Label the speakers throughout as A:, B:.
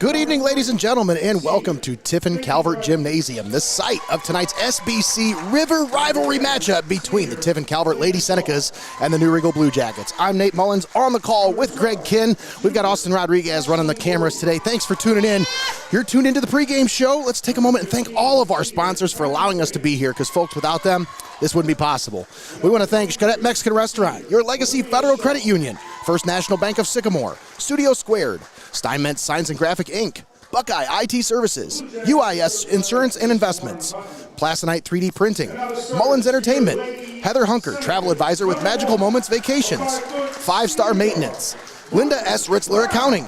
A: Good evening, ladies and gentlemen, and welcome to Tiffin Calvert Gymnasium, the site of tonight's SBC River rivalry matchup between the Tiffin Calvert Lady Senecas and the New Riegel Blue Jackets. I'm Nate Mullins on the call with Greg Kinn. We've got Austin Rodriguez running the cameras today. Thanks for tuning in. You're tuned into the pregame show. Let's take a moment and thank all of our sponsors for allowing us to be here, because folks, without them, this wouldn't be possible. We want to thank Xcaret Mexican Restaurant, Your Legacy Federal Credit Union, First National Bank of Sycamore, Studio Squared, Steinmetz Signs and Graphic Inc., Buckeye IT Services, UIS Insurance and Investments, Plasonite 3D Printing, Mullins Entertainment, Heather Hunker, Travel Advisor with Magical Moments Vacations, 5-Star Maintenance, Linda S. Ritzler Accounting,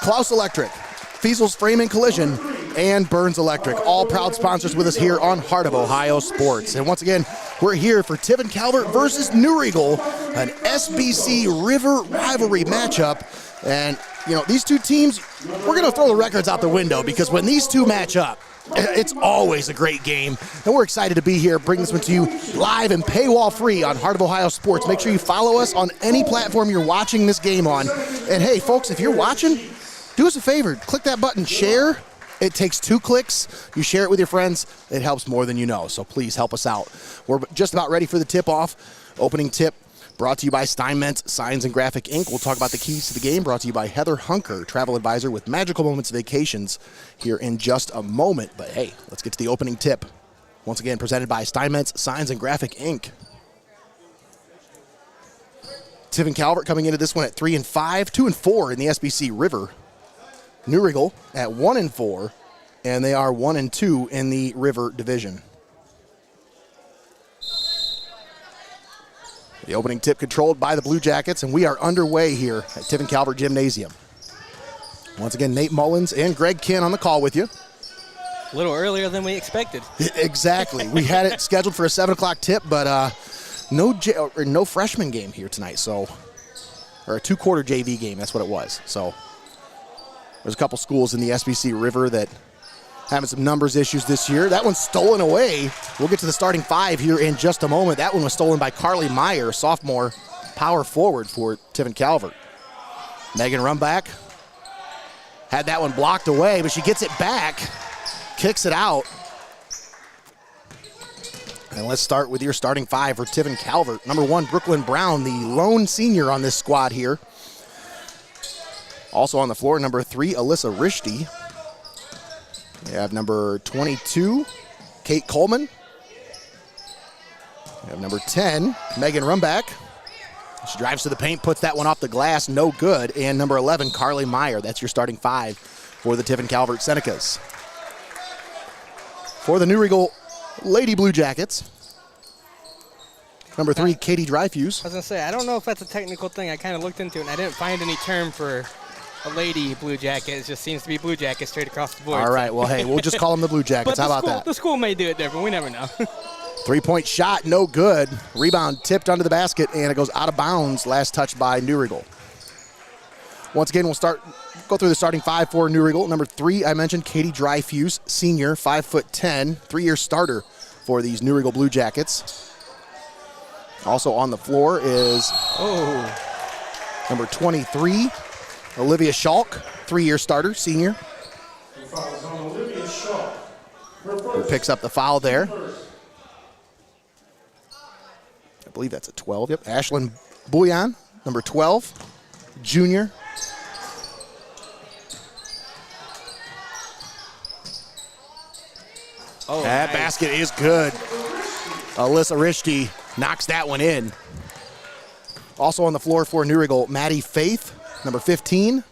A: Clouse Electric, Feasel's Frame and Collision, and Burns Electric, all proud sponsors with us here on Heart of Ohio Sports. And once again, we're here for Tiffin Calvert versus New Riegel, an SBC River rivalry matchup. And, you know, these two teams, we're going to throw the records out the window, because when these two match up, it's always a great game. And we're excited to be here, bring this one to you live and paywall free on Heart of Ohio Sports. Make sure you follow us on any platform you're watching this game on. And hey, folks, if you're watching, do us a favor, click that button, share. It takes 2 clicks. You share it with your friends. It helps more than you know, so please help us out. We're just about ready for the tip-off. Opening tip brought to you by Steinmetz Signs and Graphic Inc. We'll talk about the keys to the game, brought to you by Heather Hunker, Travel Advisor with Magical Moments Vacations, here in just a moment. But hey, let's get to the opening tip. Once again, presented by Steinmetz Signs and Graphic Inc. Tiffin Calvert coming into this one at 3-5, 2-4 in the SBC River. New Riegel at 1-4, and they are 1-2 in the River Division. The opening tip controlled by the Blue Jackets, and we are underway here at Tiffin Calvert Gymnasium. Once again, Nate Mullins and Greg Kinn on the call with you.
B: A little earlier than we expected.
A: Exactly. We had it scheduled for a 7 o'clock tip, but no freshman game here tonight, so, or a 2-quarter JV game, that's what it was. So there's a couple schools in the SBC River that having some numbers issues this year. That one's stolen away. We'll get to the starting 5 here in just a moment. That one was stolen by Carly Meyer, sophomore power forward for Tiffin Calvert. Megan Rumback had that one blocked away, but she gets it back, kicks it out. And let's start with your starting 5 for Tiffin Calvert. Number 1, Brooklyn Brown, the lone senior on this squad here. Also on the floor, number 3, Alyssa Rishti. We have number 22, Kate Coleman. We have number 10, Megan Rumback. She drives to the paint, puts that one off the glass, no good. And number 11, Carly Meyer. That's your starting 5 for the Tiffin Calvert Senecas. For the New Riegel Lady Blue Jackets, number 3, Katie Dreyfus.
B: I was going to say, I don't know if that's a technical thing. I kind of looked into it, and I didn't find any term for a lady Blue Jacket. It just seems to be Blue Jacket straight across the board.
A: All right, well, hey, we'll just call them the Blue Jackets. How about that?
B: The school may do it different. We never know.
A: 3-point shot, no good. Rebound tipped under the basket, and it goes out of bounds. Last touch by New Riegel. Once again, we'll go through the starting 5 for New Riegel. Number 3, I mentioned, Katie Dreyfus, senior, 5'10", 3-year starter for these New Riegel Blue Jackets. Also on the floor is number 23, Olivia Schalk, 3-year starter, senior. Who picks up the foul there. I believe that's a 12. Yep. Ashlyn Bouillon, number 12, junior. That basket is good. Alyssa Rishti knocks that one in. Also on the floor for New Riegel, Maddie Faith, number 15.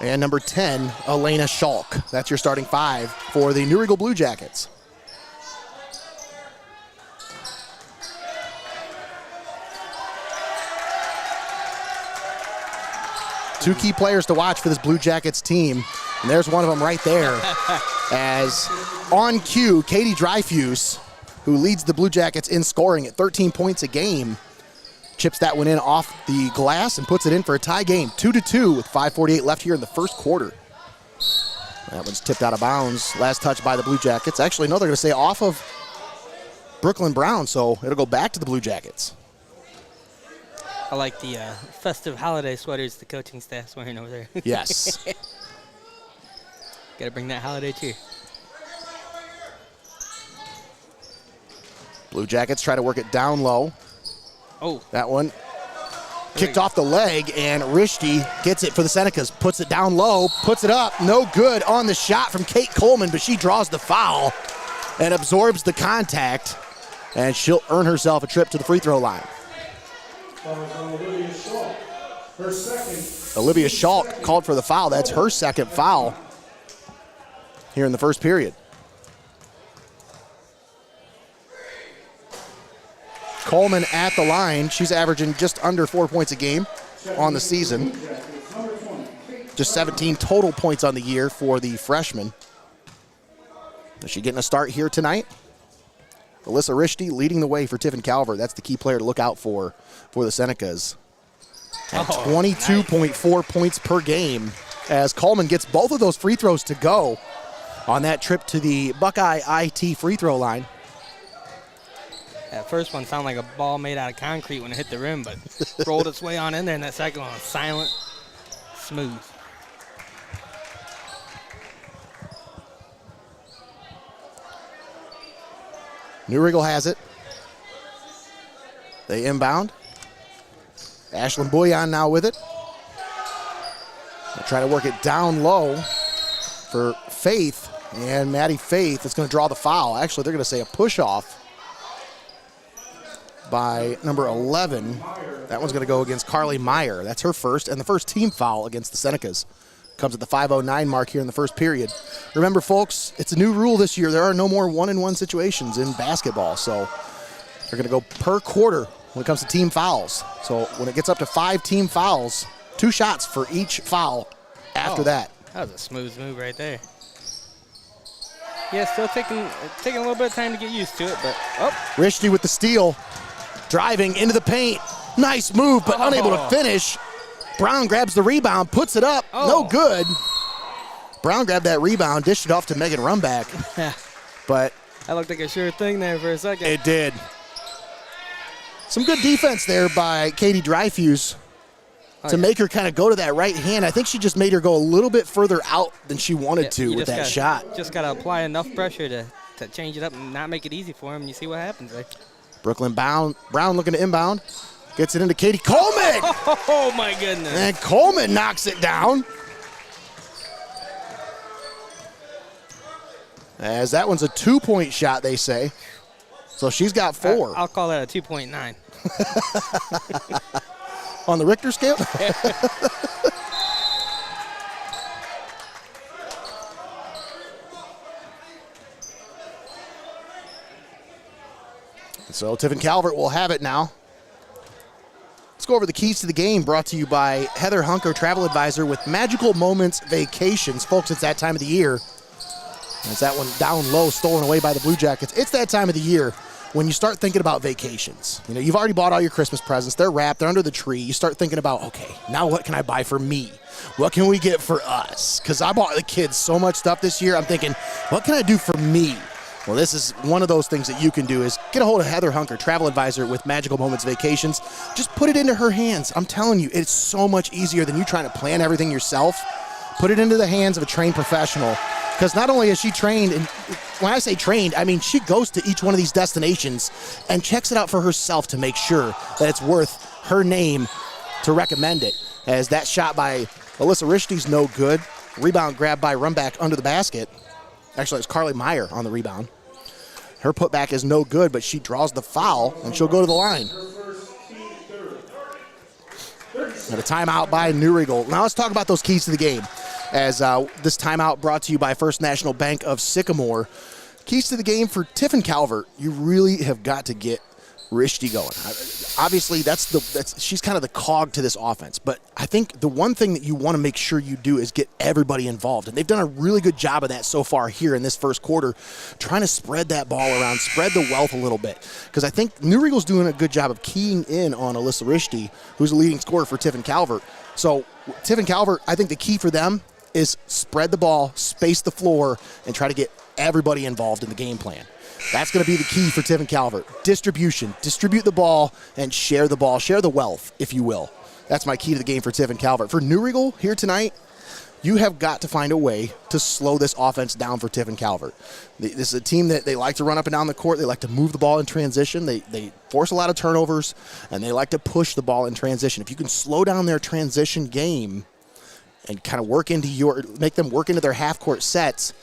A: And number 10, Elena Schalk. That's your starting 5 for the New Riegel Blue Jackets. Two key players to watch for this Blue Jackets team. And there's one of them right there. As on cue, Katie Dreyfus, who leads the Blue Jackets in scoring at 13 points a game, chips that one in off the glass and puts it in for a tie game, 2-2 with 5:48 left here in the first quarter. That one's tipped out of bounds. Last touch by the Blue Jackets. Actually, no, they're going to say off of Brooklyn Brown, so it'll go back to the Blue Jackets.
B: I like the festive holiday sweaters the coaching staff's wearing over there.
A: Yes.
B: Got to bring that holiday cheer.
A: Blue Jackets try to work it down low.
B: Oh.
A: That one kicked off the leg, and Rishti gets it for the Senecas. Puts it down low, puts it up. No good on the shot from Kate Coleman, but she draws the foul and absorbs the contact, and she'll earn herself a trip to the free throw line. Olivia Schalk called for the foul. That's her second foul here in the first period. Coleman at the line. She's averaging just under 4 points a game on the season. Just 17 total points on the year for the freshman. Is she getting a start here tonight? Alyssa Rishti leading the way for Tiffin Calvert. That's the key player to look out for the Senecas. At 22.4 points per game as Coleman gets both of those free throws to go on that trip to the Buckeye IT free throw line.
B: That first one sounded like a ball made out of concrete when it hit the rim, but rolled its way on in there, and that second one was silent, smooth.
A: New Riegel has it. They inbound. Ashlyn Bouillon now with it. They'll try to work it down low for Faith, and Maddie Faith is going to draw the foul. Actually, they're going to say a push-off by number 11. That one's going to go against Carly Meyer. That's her first, and the first team foul against the Senecas. Comes at the 5:09 mark here in the first period. Remember, folks, it's a new rule this year. There are no more one-and-one situations in basketball, so they're going to go per quarter when it comes to team fouls. So when it gets up to 5 team fouls, 2 shots for each foul after that.
B: That was a smooth move right there. Yeah, still taking a little bit of time to get used to it, but
A: Rishti with the steal, driving into the paint. Nice move, but unable to finish. Brown grabs the rebound, puts it up, no good. Brown grabbed that rebound, dished it off to Megan Rumback. But
B: that looked like a sure thing there for a second.
A: It did. Some good defense there by Katie Dreyfus to make her kind of go to that right hand. I think she just made her go a little bit further out than she wanted to with that shot.
B: Just got to apply enough pressure to change it up and not make it easy for him, and you see what happens there.
A: Brooklyn Brown looking to inbound. Gets it into Katie Coleman.
B: Oh, my goodness.
A: And Coleman knocks it down. As that one's a 2-point shot, they say. So she's got 4.
B: I'll call that a 2.9.
A: On the Richter scale? So Tiffin Calvert will have it now. Let's go over the keys to the game, brought to you by Heather Hunker, travel advisor with Magical Moments Vacations. Folks, it's that time of the year. As that one down low, stolen away by the Blue Jackets. It's that time of the year when you start thinking about vacations. You know, you've already bought all your Christmas presents. They're wrapped. They're under the tree. You start thinking about, okay, now what can I buy for me? What can we get for us? Because I bought the kids so much stuff this year. I'm thinking, what can I do for me? Well, this is one of those things that you can do is get a hold of Heather Hunker, travel advisor with Magical Moments Vacations. Just put it into her hands. I'm telling you, it's so much easier than you trying to plan everything yourself. Put it into the hands of a trained professional. Because not only is she trained, and when I say trained, I mean she goes to each one of these destinations and checks it out for herself to make sure that it's worth her name to recommend it. As that shot by Alyssa Rishti's no good. Rebound grabbed by Rumback under the basket. Actually, it's Carly Meyer on the rebound. Her putback is no good, but she draws the foul, and she'll go to the line. And a timeout by New Riegel. Now let's talk about those keys to the game. As this timeout brought to you by First National Bank of Sycamore. Keys to the game for Tiffin Calvert. You really have got to get Rishti going. Obviously, she's kind of the cog to this offense. But I think the one thing that you want to make sure you do is get everybody involved. And they've done a really good job of that so far here in this first quarter, trying to spread that ball around, spread the wealth a little bit. Because I think New Riegel's doing a good job of keying in on Alyssa Rishti, who's the leading scorer for Tiffin Calvert. So Tiffin Calvert, I think the key for them is spread the ball, space the floor, and try to get everybody involved in the game plan. That's going to be the key for Tiffin Calvert. Distribution. Distribute the ball and share the ball. Share the wealth, if you will. That's my key to the game for Tiffin Calvert. For New Riegel here tonight, you have got to find a way to slow this offense down for Tiffin Calvert. This is a team that they like to run up and down the court. They like to move the ball in transition. They force a lot of turnovers, and they like to push the ball in transition. If you can slow down their transition game and kind of make them work into their half-court sets,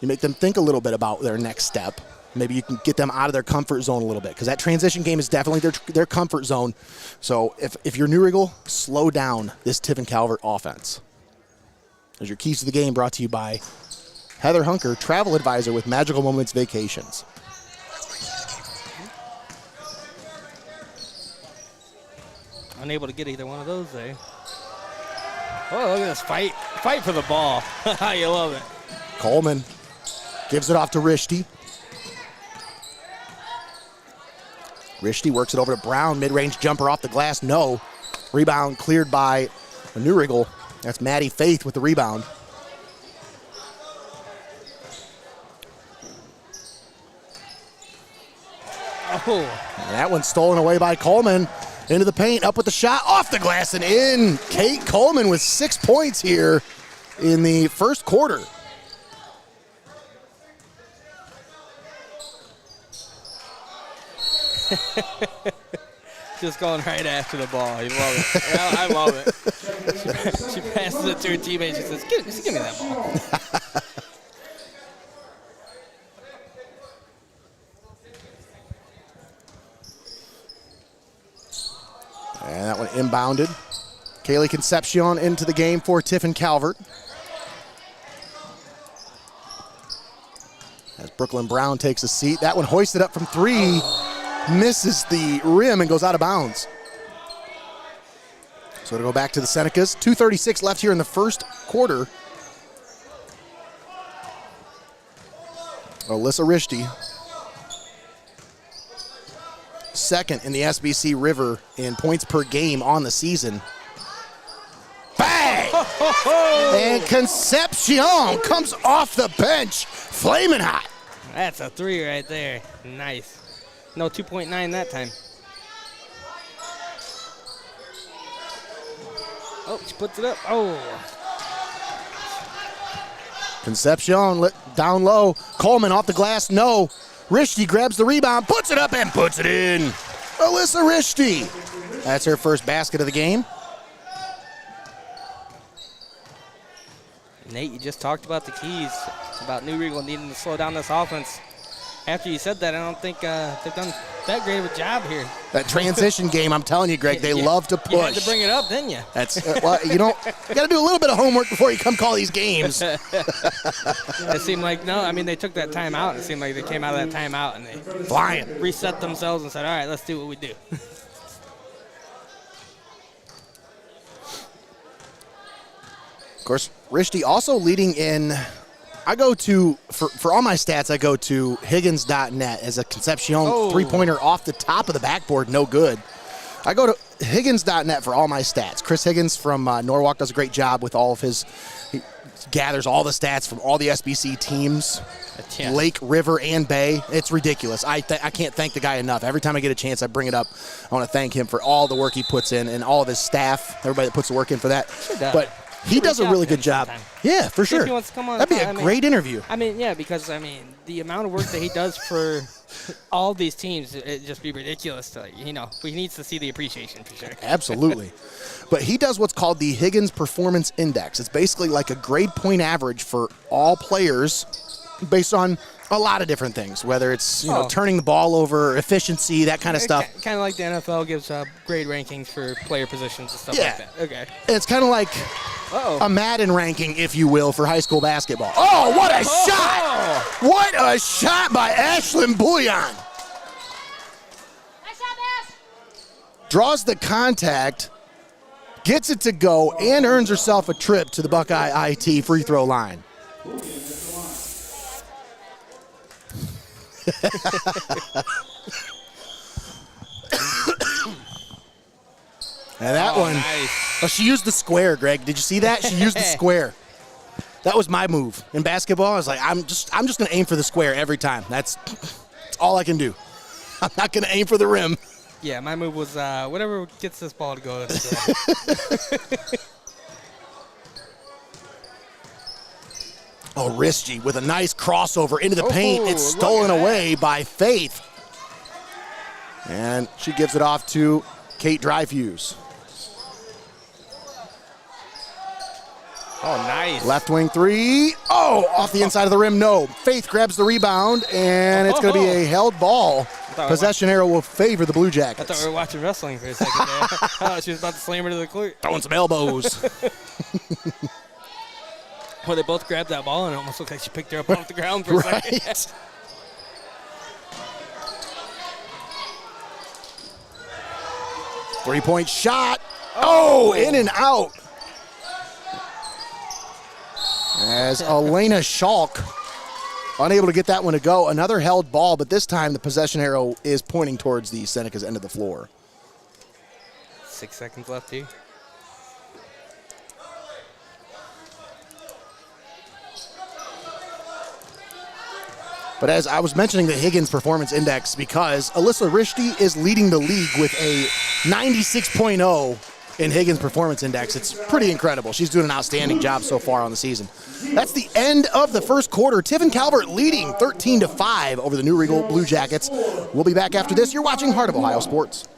A: you make them think a little bit about their next step. Maybe you can get them out of their comfort zone a little bit, because that transition game is definitely their comfort zone. So if you're New Riegel, slow down this Tiffin Calvert offense. There's your keys to the game, brought to you by Heather Hunker, travel advisor with Magical Moments Vacations.
B: Unable to get either one of those there. Oh, look at this fight. Fight for the ball. You love it.
A: Coleman gives it off to Rishti. Rishti works it over to Brown. Mid-range jumper off the glass. No. Rebound cleared by New Riegel. That's Maddie Faith with the rebound.
B: Oh.
A: And that one's stolen away by Coleman. Into the paint, up with the shot, off the glass and in. Kate Coleman with 6 points here in the first quarter.
B: Just going right after the ball. You love it. Yeah, I love it. She passes it to her teammate. She says, give me that ball.
A: And that one inbounded. Kaylee Concepcion into the game for Tiffin Calvert. As Brooklyn Brown takes a seat. That one hoisted up from three. Misses the rim and goes out of bounds. So it'll go back to the Senecas. 2:36 left here in the first quarter. Alyssa Rishti, second in the SBC River in points per game on the season. Bang! And Concepcion comes off the bench, flaming hot.
B: That's a three right there. Nice. No 2.9 that time. Oh, she puts it up. Oh.
A: Concepcion down low. Coleman off the glass. No. Rishti grabs the rebound, puts it up, and puts it in. Alyssa Rishti. That's her first basket of the game.
B: Nate, you just talked about the keys, about New Riegel needing to slow down this offense. After you said that, I don't think they've done that great of a job here.
A: That transition game, I'm telling you, Greg, they love to push.
B: You had to bring it up, didn't you?
A: That's well, you got to do a little bit of homework before you come call these games.
B: It seemed like, they took that timeout. It seemed like they came out of that timeout and they reset themselves and said, all right, let's do what we do.
A: Of course, Rishti also leading in. I go to, for all my stats, I go to Higgins.net as a Concepcion three-pointer off the top of the backboard, no good. I go to Higgins.net for all my stats. Chris Higgins from Norwalk does a great job with all of his, he gathers all the stats from all the SBC teams, Lake, River, and Bay. It's ridiculous. I can't thank the guy enough. Every time I get a chance, I bring it up. I want to thank him for all the work he puts in and all of his staff, everybody that puts the work in for that. But he does a really good job. Yeah, for sure.
B: He wants to come on.
A: That'd be a great interview.
B: Because the amount of work that he does for all these teams, it'd just be ridiculous. He needs to see the appreciation for sure.
A: Absolutely. But he does what's called the Higgins Performance Index. It's basically like a grade point average for all players based on a lot of different things, whether it's turning the ball over, efficiency, that kind of stuff.
B: Kind of like the NFL gives grade rankings for player positions and stuff like that. Okay.
A: It's kind of like a Madden ranking, if you will, for high school basketball. Oh, what a shot! What a shot by Ashlyn Bouillon. Draws the contact, gets it to go, and earns herself a trip to the Buckeye IT free throw line. And that one,
B: nice.
A: She used the square, Greg. Did you see that? She used the square. That was my move in basketball. I was like, I'm just going to aim for the square every time. That's all I can do. I'm not going to aim for the rim.
B: Yeah, my move was whatever gets this ball to go.
A: Oh, Risky with a nice crossover into the paint. It's stolen away by Faith. And she gives it off to Kate Dreyfus.
B: Oh, nice.
A: Left wing three. Oh, off the inside of the rim. No. Faith grabs the rebound, and it's going to be a held ball. Possession arrow will favor the Blue Jackets.
B: I thought we were watching wrestling for a second there. I thought she was about to slam her to the court.
A: Throwing some elbows.
B: Well, they both grabbed that ball, and it almost looked like she picked her up off the ground for a second.
A: Three-point shot. Oh, in and out. As Elena Schalk unable to get that one to go. Another held ball, but this time the possession arrow is pointing towards the Senecas end of the floor.
B: 6 seconds left here.
A: But as I was mentioning the Higgins Performance Index, because Alyssa Rishti is leading the league with a 96.0 in Higgins Performance Index. It's pretty incredible. She's doing an outstanding job so far on the season. That's the end of the first quarter. Tiffin Calvert leading 13-5 over the New Riegel Blue Jackets. We'll be back after this. You're watching Heart of Ohio Sports.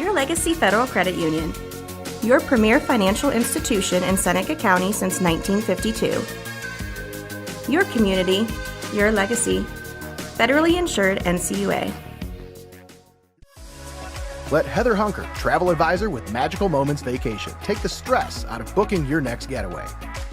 C: Your Legacy Federal Credit Union. Your premier financial institution in Seneca County since 1952. Your community, your legacy. Federally insured NCUA.
A: Let Heather Hunker, travel advisor with Magical Moments Vacation, take the stress out of booking your next getaway.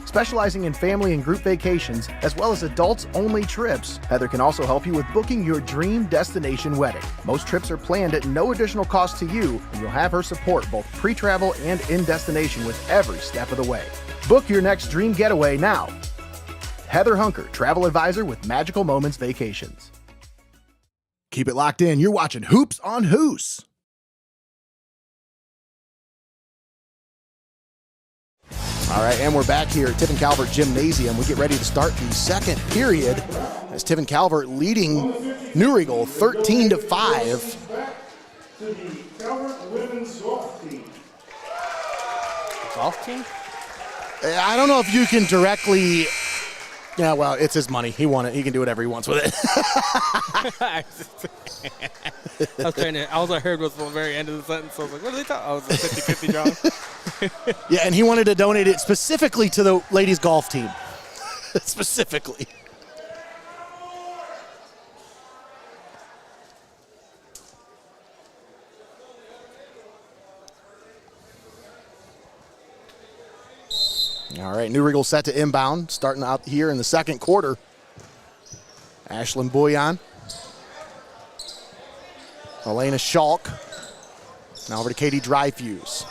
A: Specializing in family and group vacations, as well as adults-only trips, Heather can also help you with booking your dream destination wedding. Most trips are planned at no additional cost to you, and you'll have her support both pre-travel and in-destination with every step of the way. Book your next dream getaway now. Heather Hunker, travel advisor with Magical Moments Vacations. Keep it locked in. You're watching Hoops on Hoos. All right, and we're back here at Tiffin Calvert Gymnasium. We get ready to start the second period as Tiffin Calvert leading New Riegel 13-5.
B: Golf team?
A: I don't know if you can directly. Yeah, well, it's his money. He won it. He can do whatever he wants with it.
B: All I heard was the very end of the sentence. I was like, what are they talking? Oh, it was a 50-50 draw.
A: Yeah, and he wanted to donate it specifically to the ladies' golf team. Specifically. All right, New Riegel set to inbound, starting out here in the second quarter. Ashlyn Boyan. Elena Schalk. Now over to Katie Dreyfus.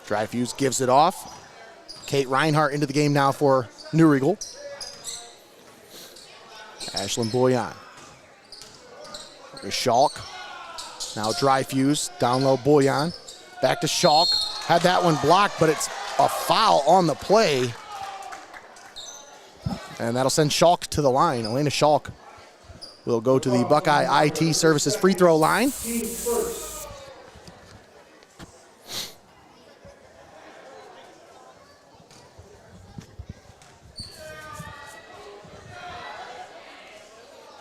A: Dreyfus gives it off. Kate Reinhardt into the game now for New Riegel. Ashlyn Boyan. Schalk. Now Dreyfus, down low Boyan. Back to Schalk. Had that one blocked, but it's a foul on the play. And that'll send Schalk to the line. Elena Schalk will go to the Buckeye IT Services free throw line.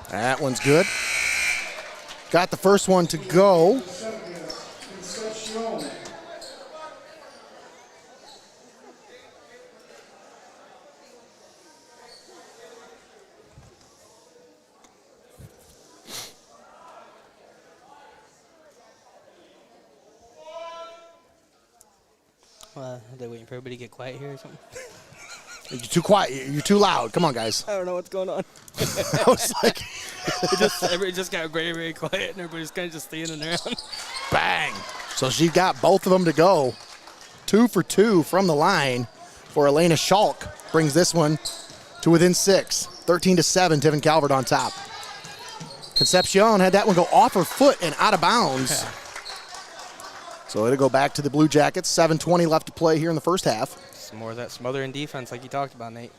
A: That one's good. Got the first one to go.
B: Are they waiting for everybody to get quiet here or something?
A: You're too quiet. You're too loud. Come on, guys.
B: I don't know what's going on.
A: I was like,
B: everybody just got very, very quiet, and everybody's kind of just standing around.
A: Bang. So she got both of them to go. 2 for 2 from the line for Elena Schalk. Brings this one to within 6. 13-7, Tiffin Calvert on top. Concepcion had that one go off her foot and out of bounds. So it'll go back to the Blue Jackets. 7:20 left to play here in the first half.
B: Some more of that smothering defense like you talked about, Nate.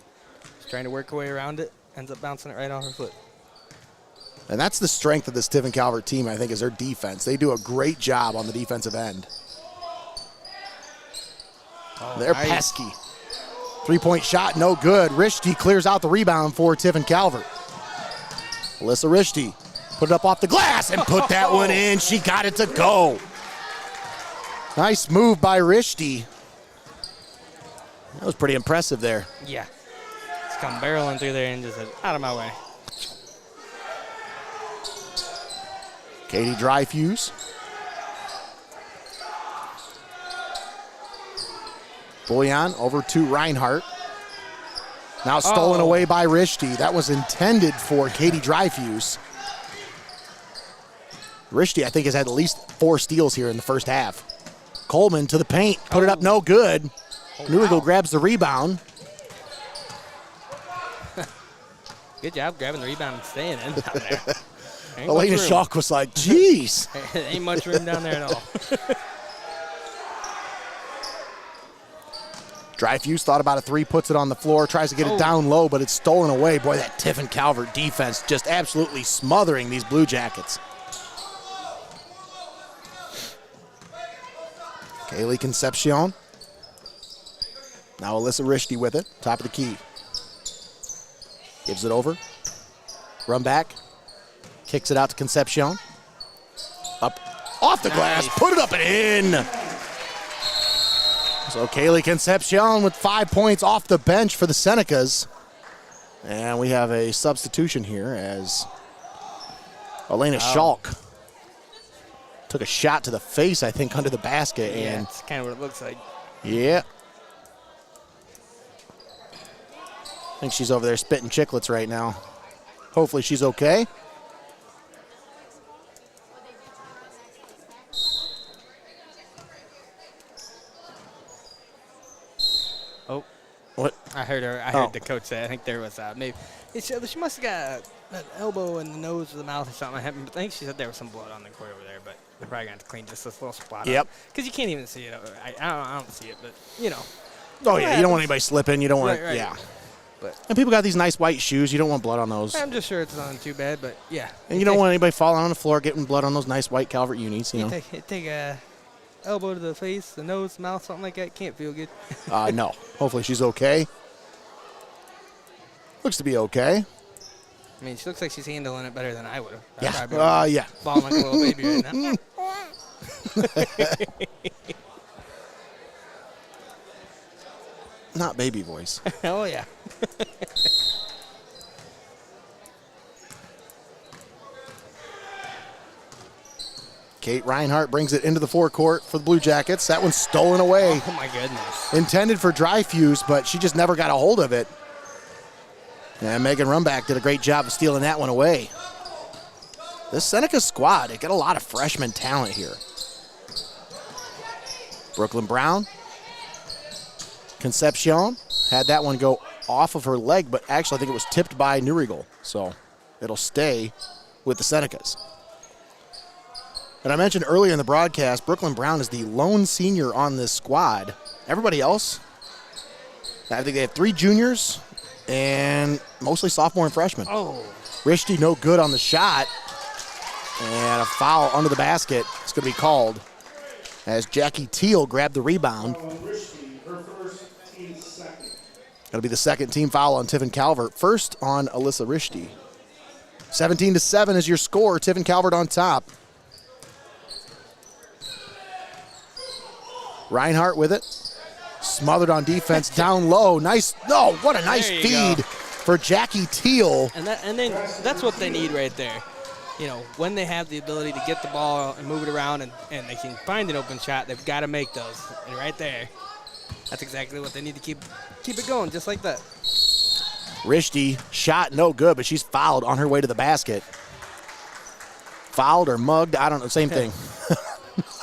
B: Just trying to work her way around it, ends up bouncing it right on her foot.
A: And that's the strength of this Tiffin Calvert team, I think, is their defense. They do a great job on the defensive end.
B: Oh,
A: They're
B: nice.
A: pesky. Three-point shot, no good. Rishti clears out the rebound for Tiffin Calvert. Alyssa Rishti put it up off the glass and put that one in. She got it to go. Nice move by Rishti. That was pretty impressive there.
B: Yeah. Just come barreling through there and just said, out of my way.
A: Katie Dreyfus. Bullion over to Reinhardt. Now stolen away by Rishti. That was intended for Katie Dreyfus. Rishti, I think, has had at least 4 steals here in the first half. Coleman to the paint. Put it up, no good. Newrigal grabs the rebound.
B: Good job grabbing the rebound and staying in down there. Ain't
A: Elena
B: much room.
A: Schalk was like, geez.
B: Ain't much room down there at all.
A: Dreyfus thought about a 3, puts it on the floor, tries to get it down low, but it's stolen away. Boy, that Tiffin Calvert defense just absolutely smothering these Blue Jackets. Kaylee Concepcion. Now Alyssa Rishti with it, top of the key. Gives it over. Run back. Kicks it out to Concepcion. Up off the glass, put it up and in. So Kaylee Concepcion with 5 points off the bench for the Senecas. And we have a substitution here as Elena Schalk took a shot to the face, I think, under the basket.
B: Yeah,
A: And
B: it's kind of what it looks like.
A: yeah. I think she's over there spitting chiclets right now. Hopefully she's okay.
B: Oh.
A: What?
B: I heard her. I heard the coach say. I think there was maybe she must have got an elbow in the nose or the mouth or something. I think she said there was some blood on the court over there, but they're probably going to clean just this little spot up. Because you can't even see it. I don't see it, but you know.
A: Oh yeah, you don't want anybody slipping. You don't want
B: Right.
A: yeah.
B: But
A: And people got these nice white shoes. You don't want blood on those.
B: I'm just sure it's not too bad, but yeah.
A: And you don't want anybody falling on the floor getting blood on those nice white Calvert unis, you know.
B: Take a elbow to the face, the nose, mouth, something like that. Can't feel good.
A: No. Hopefully she's okay. Looks to be okay.
B: I mean, she looks like she's handling it better than I would have.
A: Yeah. Yeah.
B: Falling like a little baby right now.
A: Not baby voice.
B: Oh, yeah.
A: Kate Reinhardt brings it into the forecourt for the Blue Jackets. That one's stolen away.
B: Oh, my goodness.
A: Intended for Dreyfus, but she just never got a hold of it. And Megan Rumback did a great job of stealing that one away. This Seneca squad, they got a lot of freshman talent here. Brooklyn Brown. Concepcion had that one go off of her leg, but actually I think it was tipped by Newrigal. So it'll stay with the Senecas. And I mentioned earlier in the broadcast, Brooklyn Brown is the lone senior on this squad. Everybody else, I think they have 3 juniors and mostly sophomore and freshmen.
B: Oh.
A: Rishti no good on the shot. And a foul under the basket. It's going to be called as Jackie Teal grabbed the rebound. That'll be the second team foul on Tiffin Calvert. First on Alyssa Rishti. 17-7 is your score. Tiffin Calvert on top. Reinhardt with it. Smothered on defense, down low. Nice. No, what a nice feed for Jackie Teal.
B: And then that's what they need right there. You know, when they have the ability to get the ball and move it around and they can find an open shot, they've got to make those. And right there, that's exactly what they need to keep it going, just like that.
A: Rishti shot no good, but she's fouled on her way to the basket. Fouled or mugged, I don't know, same thing.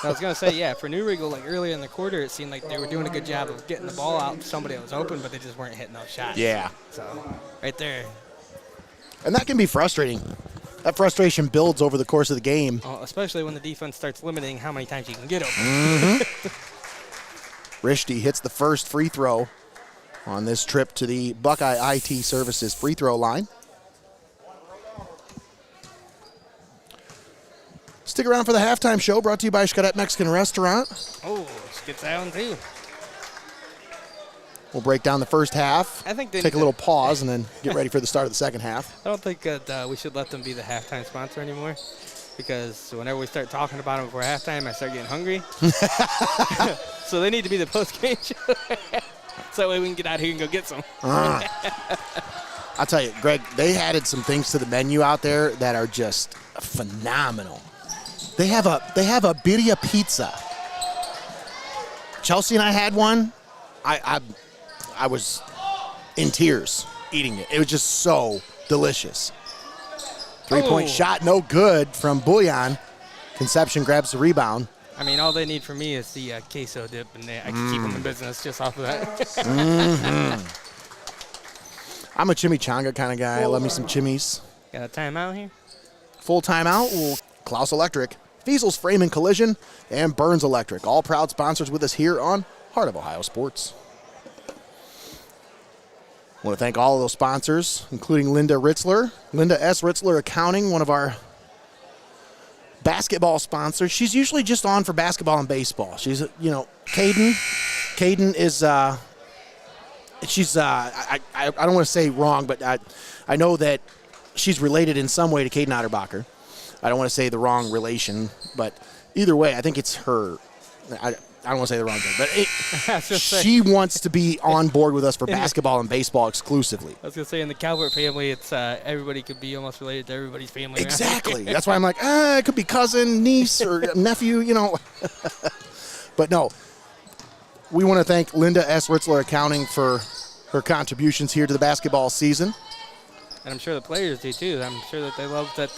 B: I was going to say, yeah, for Newrigal, like earlier in the quarter, it seemed like they were doing a good job of getting the ball out to somebody that was open, but they just weren't hitting those shots.
A: Yeah.
B: So, right there.
A: And that can be frustrating. That frustration builds over the course of the game.
B: Especially when the defense starts limiting how many times you can get them.
A: Rishti hits the first free throw on this trip to the Buckeye IT Services free throw line. Stick around for the halftime show, brought to you by Xcaret Mexican Restaurant.
B: Oh, let's get that one too.
A: We'll break down the first half,
B: I think
A: take a little pause, and then get ready for the start of the second half.
B: I don't think that we should let them be the halftime sponsor anymore, because whenever we start talking about them before halftime, I start getting hungry. So they need to be the post-game show. So that way we can get out here and go get some.
A: I'll tell you, Greg, they added some things to the menu out there that are just phenomenal. They have a birria pizza. Chelsea and I had one. I was in tears eating it. It was just so delicious. Three-point shot, no good from Bouillon. Conception grabs the rebound.
B: I mean, all they need from me is the queso dip, and I can keep them in business just off of that.
A: I'm a chimichanga kind of guy. I love me some chimmies.
B: Got a timeout here?
A: Full timeout. Clouse Electric, Feasel's Frame and Collision, and Burns Electric. All proud sponsors with us here on Heart of Ohio Sports. I want to thank all of those sponsors, including Linda Ritzler, Linda S. Ritzler Accounting, one of our basketball sponsors. She's usually just on for basketball and baseball. She's, Caden. Caden is, she's, I don't want to say wrong, but I know that she's related in some way to Caden Otterbacher. I don't want to say the wrong relation, but either way, I think it's her. I don't want to say the wrong thing, but she wants to be on board with us for basketball and baseball exclusively.
B: I was going to say, in the Calvert family, it's everybody could be almost related to everybody's family.
A: Exactly. That's why I'm like, it could be cousin, niece, or nephew, But no, we want to thank Linda S. Ritzler Accounting for her contributions here to the basketball season.
B: And I'm sure the players do, too. I'm sure that they love that,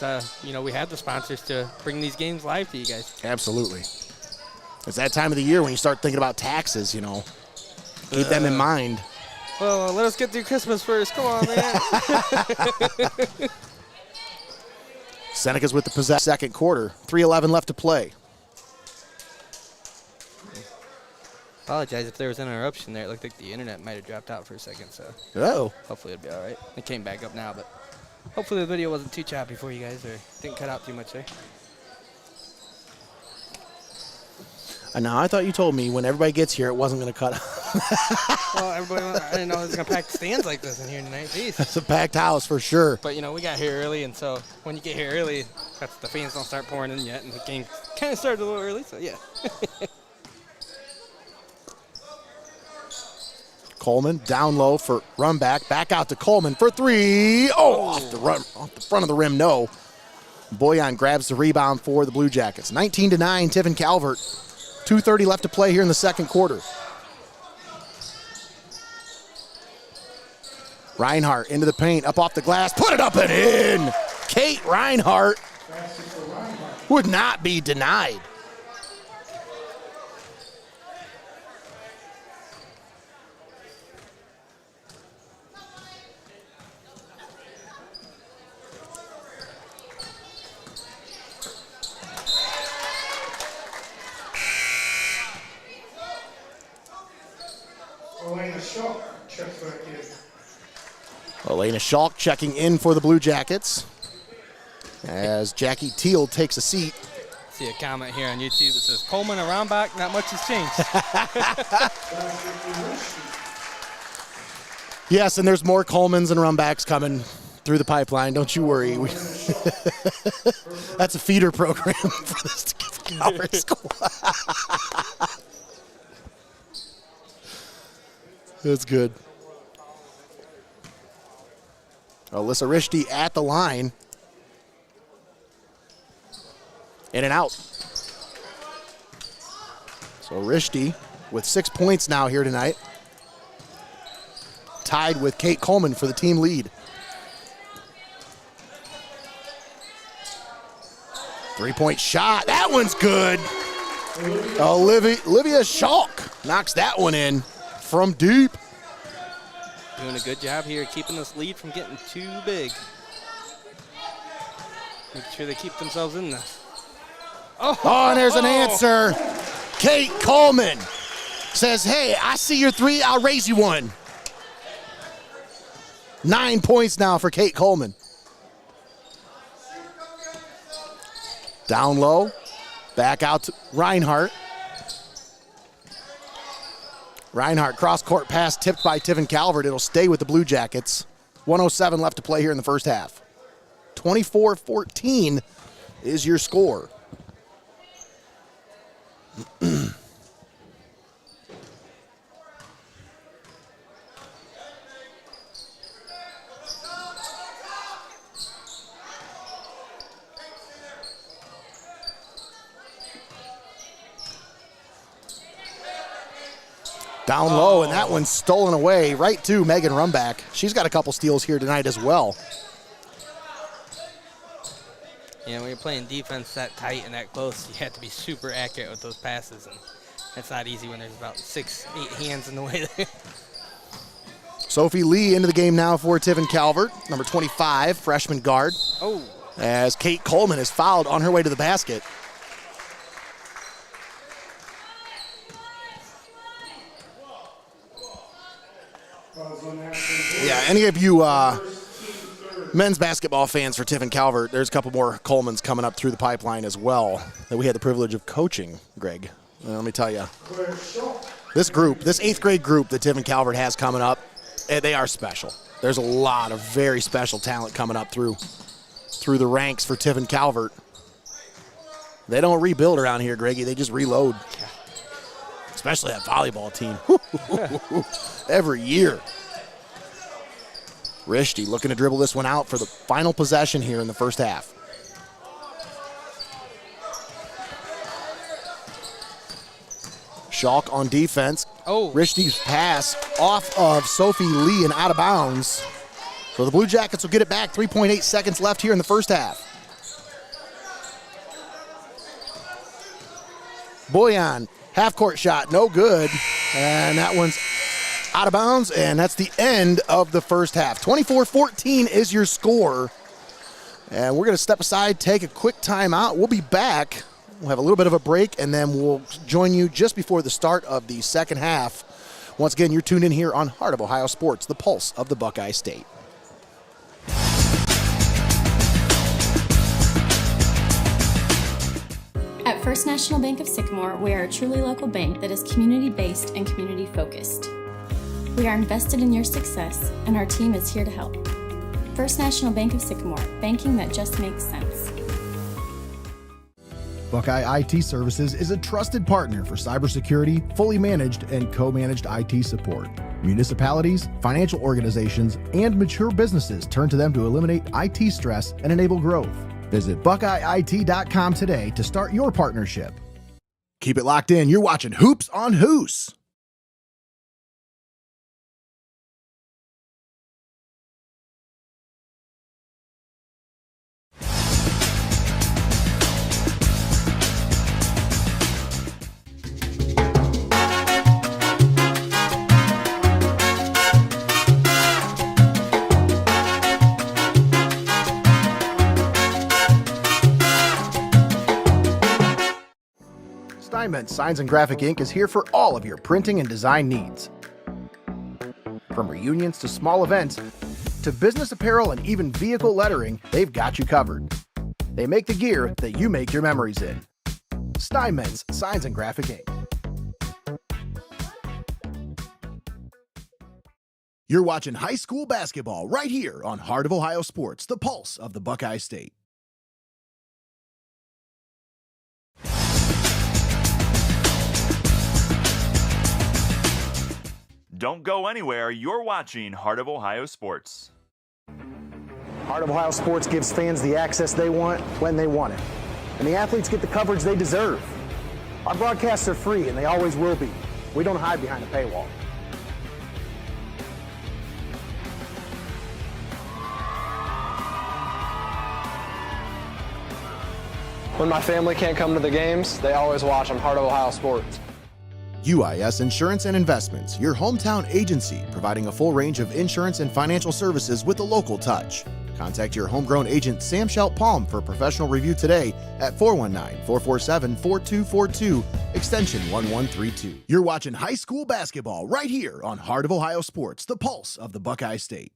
B: we have the sponsors to bring these games live to you guys.
A: Absolutely. It's that time of the year when you start thinking about taxes, Keep them in mind.
B: Well, let us get through Christmas first. Come on, man.
A: Senecas with the possession. Second quarter. 3:11 left to play.
B: Apologize if there was an interruption there. It looked like the internet might have dropped out for a second, so hopefully it'll be all right. It came back up now, but hopefully the video wasn't too choppy for you guys or didn't cut out too much there.
A: And now I thought you told me when everybody gets here it wasn't going to cut out.
B: Well, I didn't know it was going to pack stands like this in here tonight. Jeez.
A: It's a packed house for sure.
B: But, we got here early, and so when you get here early, the fans don't start pouring in yet, and the game kind of started a little early, so yeah.
A: Coleman down low for run back. Back out to Coleman for three. Off the front of the rim, no. Bouillon grabs the rebound for the Blue Jackets. 19-9, Tiffin Calvert. 2:30 left to play here in the second quarter. Reinhardt into the paint, up off the glass, put it up and in. Kate Reinhardt would not be denied. Elena Schalk checking in for the Blue Jackets as Jackie Teal takes a seat.
B: See a comment here on YouTube that says, Coleman around back, not much has changed.
A: Yes, and there's more Colemans and runbacks coming through the pipeline. Don't you worry. That's a feeder program for this Calvert squad. That's good. Alyssa Rishti at the line. In and out. So Rishti with 6 points now here tonight. Tied with Kate Coleman for the team lead. Three-point shot. That one's good. Olivia Schalk knocks that one in from deep.
B: Doing a good job here keeping this lead from getting too big. Make sure they keep themselves in this.
A: Oh, and there's an answer. Kate Coleman says, hey, I see your 3, I'll raise you 1. 9 points now for Kate Coleman. Down low, back out to Reinhardt. Reinhardt cross-court pass tipped by Tiffin Calvert. It'll stay with the Blue Jackets. 1:07 left to play here in the first half. 24-14 is your score. Down low, and that one's stolen away right to Megan Rumback. She's got a couple steals here tonight as well.
B: Yeah, when you're playing defense that tight and that close, you have to be super accurate with those passes, and that's not easy when there's about 6, 8 hands in the way there.
A: Sophie Lee into the game now for Tiffin Calvert, number 25, freshman guard.
B: Oh.
A: As Kate Coleman is fouled on her way to the basket. Yeah, any of you men's basketball fans for Tiffin Calvert, there's a couple more Colemans coming up through the pipeline as well that we had the privilege of coaching, Greg. Let me tell you, this group, this 8th grade group that Tiffin Calvert has coming up, they are special. There's a lot of very special talent coming up through the ranks for Tiffin Calvert. They don't rebuild around here, Greggy. They just reload. Especially that volleyball team. Every year. Rishti looking to dribble this one out for the final possession here in the first half. Schalk on defense.
B: Oh.
A: Rishti's pass off of Sophie Lee and out of bounds. So the Blue Jackets will get it back. 3.8 seconds left here in the first half. Boyan, half-court shot, no good. And that one's out of bounds, and that's the end of the first half. 24-14 is your score. And we're going to step aside, take a quick timeout. We'll be back. We'll have a little bit of a break, and then we'll join you just before the start of the second half. Once again, you're tuned in here on Heart of Ohio Sports, the pulse of the Buckeye State.
D: At First National Bank of Sycamore, we are a truly local bank that is community-based and community-focused. We are invested in your success, and our team is here to help. First National Bank of Sycamore, banking that just makes sense.
E: Buckeye IT Services is a trusted partner for cybersecurity, fully managed and co-managed IT support. Municipalities, financial organizations, and mature businesses turn to them to eliminate IT stress and enable growth. Visit BuckeyeIT.com today to start your partnership.
A: Keep it locked in. You're watching Hoops on Hoos. Steinmetz Signs and Graphic Ink is here for all of your printing and design needs. From reunions to small events, to business apparel and even vehicle lettering, they've got you covered. They make the gear that you make your memories in. Steinmetz Signs and Graphic Ink. You're watching high school basketball right here on Heart of Ohio Sports, the pulse of the Buckeye State.
F: Don't go anywhere. You're watching Heart of Ohio Sports.
A: Heart of Ohio Sports gives fans the access they want when they want it. And the athletes get the coverage they deserve. Our broadcasts are free, and they always will be. We don't hide behind a paywall.
G: When my family can't come to the games, they always watch on Heart of Ohio Sports.
A: UIS Insurance and Investments, your hometown agency providing a full range of insurance and financial services with a local touch. Contact your homegrown agent, Sam Schelt Palm, for a professional review today at 419-447-4242, extension 1132. You're watching high school basketball right here on Heart of Ohio Sports, the pulse of the Buckeye State.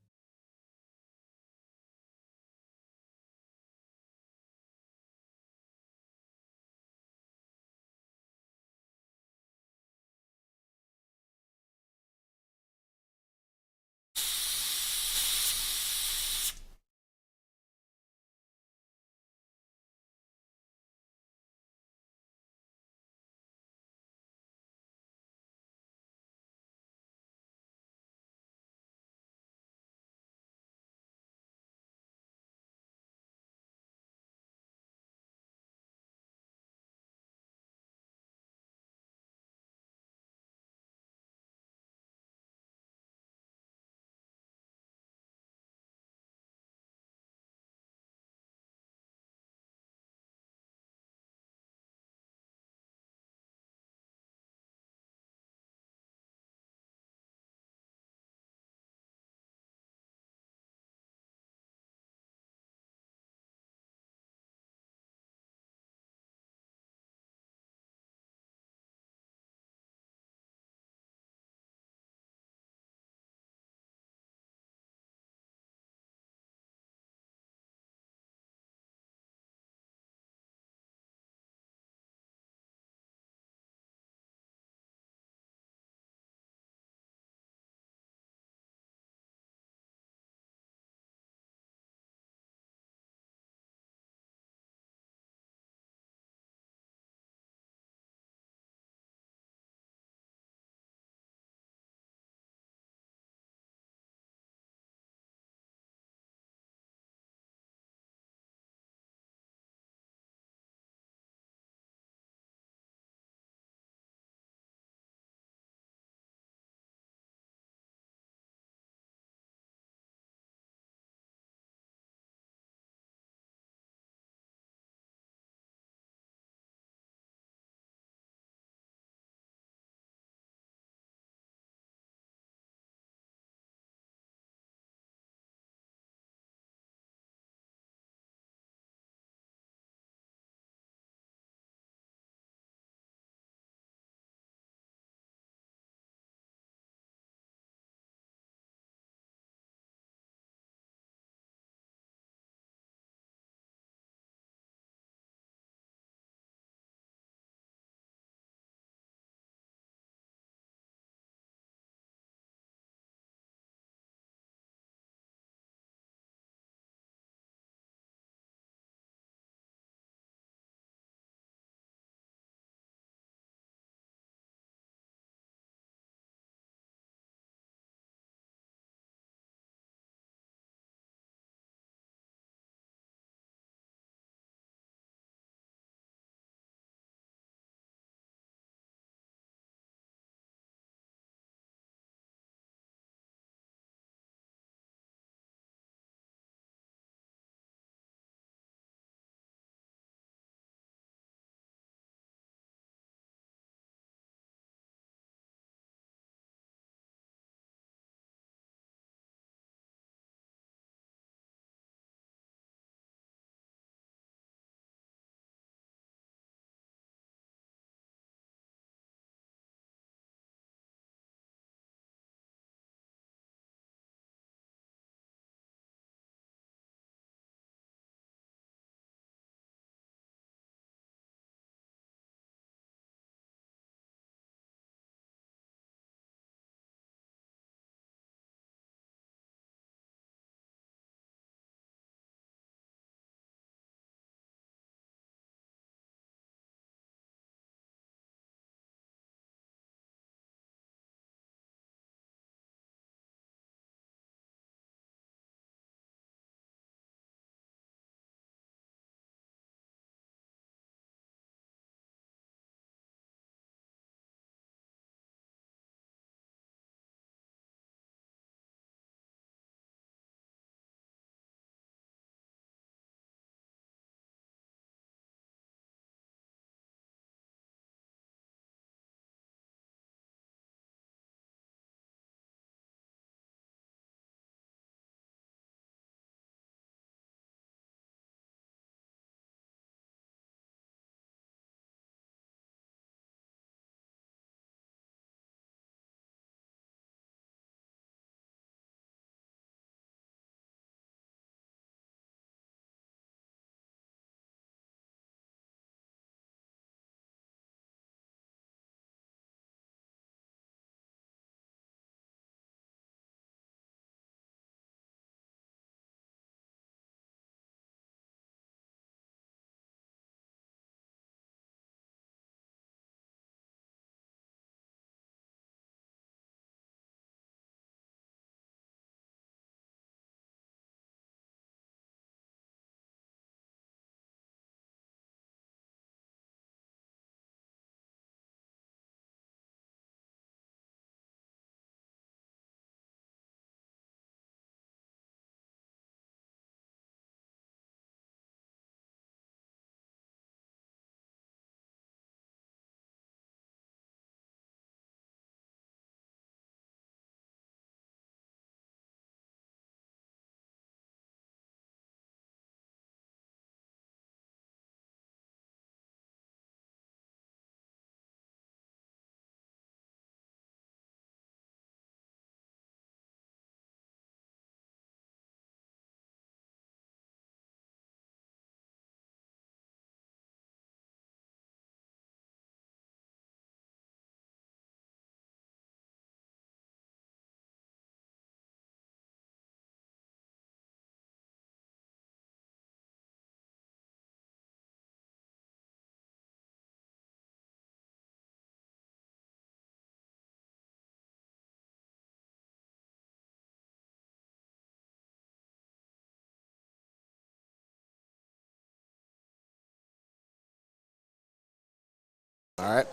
A: All right.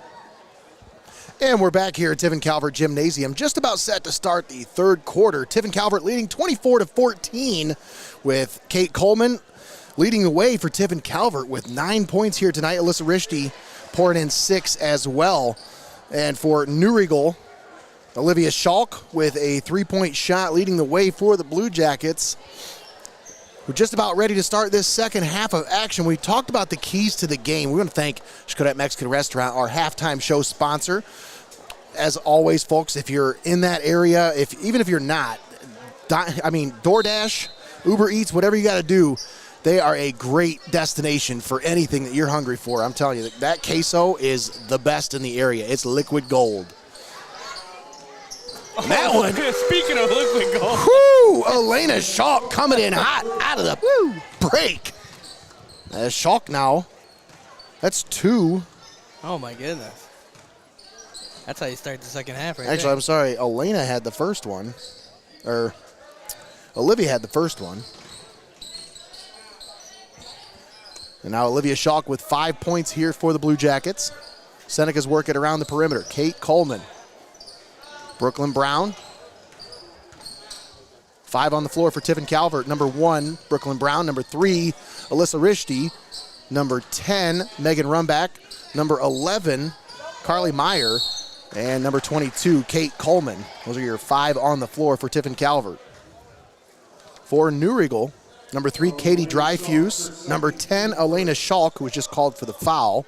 A: And we're back here at Tiffin Calvert Gymnasium, just about set to start the third quarter. Tiffin Calvert leading 24-14 with Kate Coleman leading the way for Tiffin Calvert with 9 points here tonight. Alyssa Rishti pouring in 6 as well. And for New Riegel, Olivia Schalk with a 3-point shot leading the way for the Blue Jackets. We're just about ready to start this second half of action. We talked about the keys to the game. We want to thank Xcaret Mexican Restaurant, our halftime show sponsor. As always, folks, if you're in that area, even if you're not, DoorDash, Uber Eats, whatever you got to do, they are a great destination for anything that you're hungry for. I'm telling you, that queso is the best in the area. It's liquid gold. That one.
B: Speaking of liquid gold.
A: Whoo! Elena Schalk coming in hot out of the break. Schalk now. That's 2.
B: Oh, my goodness. That's how you start the second half right
A: Actually,
B: there.
A: I'm sorry. Elena had the first one. Or Olivia had the first one. And now Olivia Schalk with 5 points here for the Blue Jackets. Senecas work it around the perimeter. Kate Coleman. Brooklyn Brown. 5 on the floor for Tiffin Calvert. Number 1, Brooklyn Brown. Number 3, Alyssa Rishti. Number 10, Megan Rumback. Number 11, Carly Meyer. And number 22, Kate Coleman. Those are your 5 on the floor for Tiffin Calvert. For New Riegel, number 3, Katie Dreyfus. Number 10, Elena Schalk, who was just called for the foul.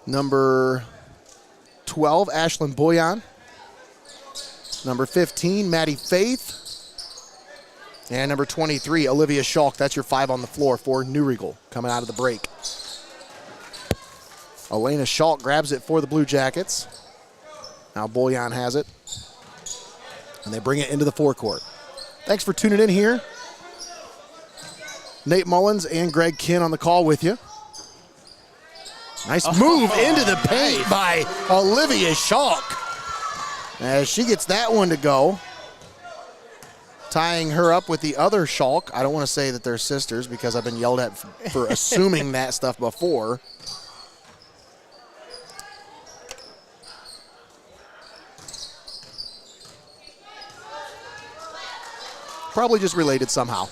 A: Number 12, Ashlyn Boyan. Number 15, Maddie Faith. And number 23, Olivia Schalk. That's your 5 on the floor for New Riegel coming out of the break. Elena Schalk grabs it for the Blue Jackets. Now Boyan has it. And they bring it into the forecourt. Thanks for tuning in here. Nate Mullins and Greg Kinn on the call with you. Nice move into the paint by Olivia Schalk. As she gets that one to go. Tying her up with the other Schalk. I don't want to say that they're sisters because I've been yelled at for assuming that stuff before. Probably just related somehow.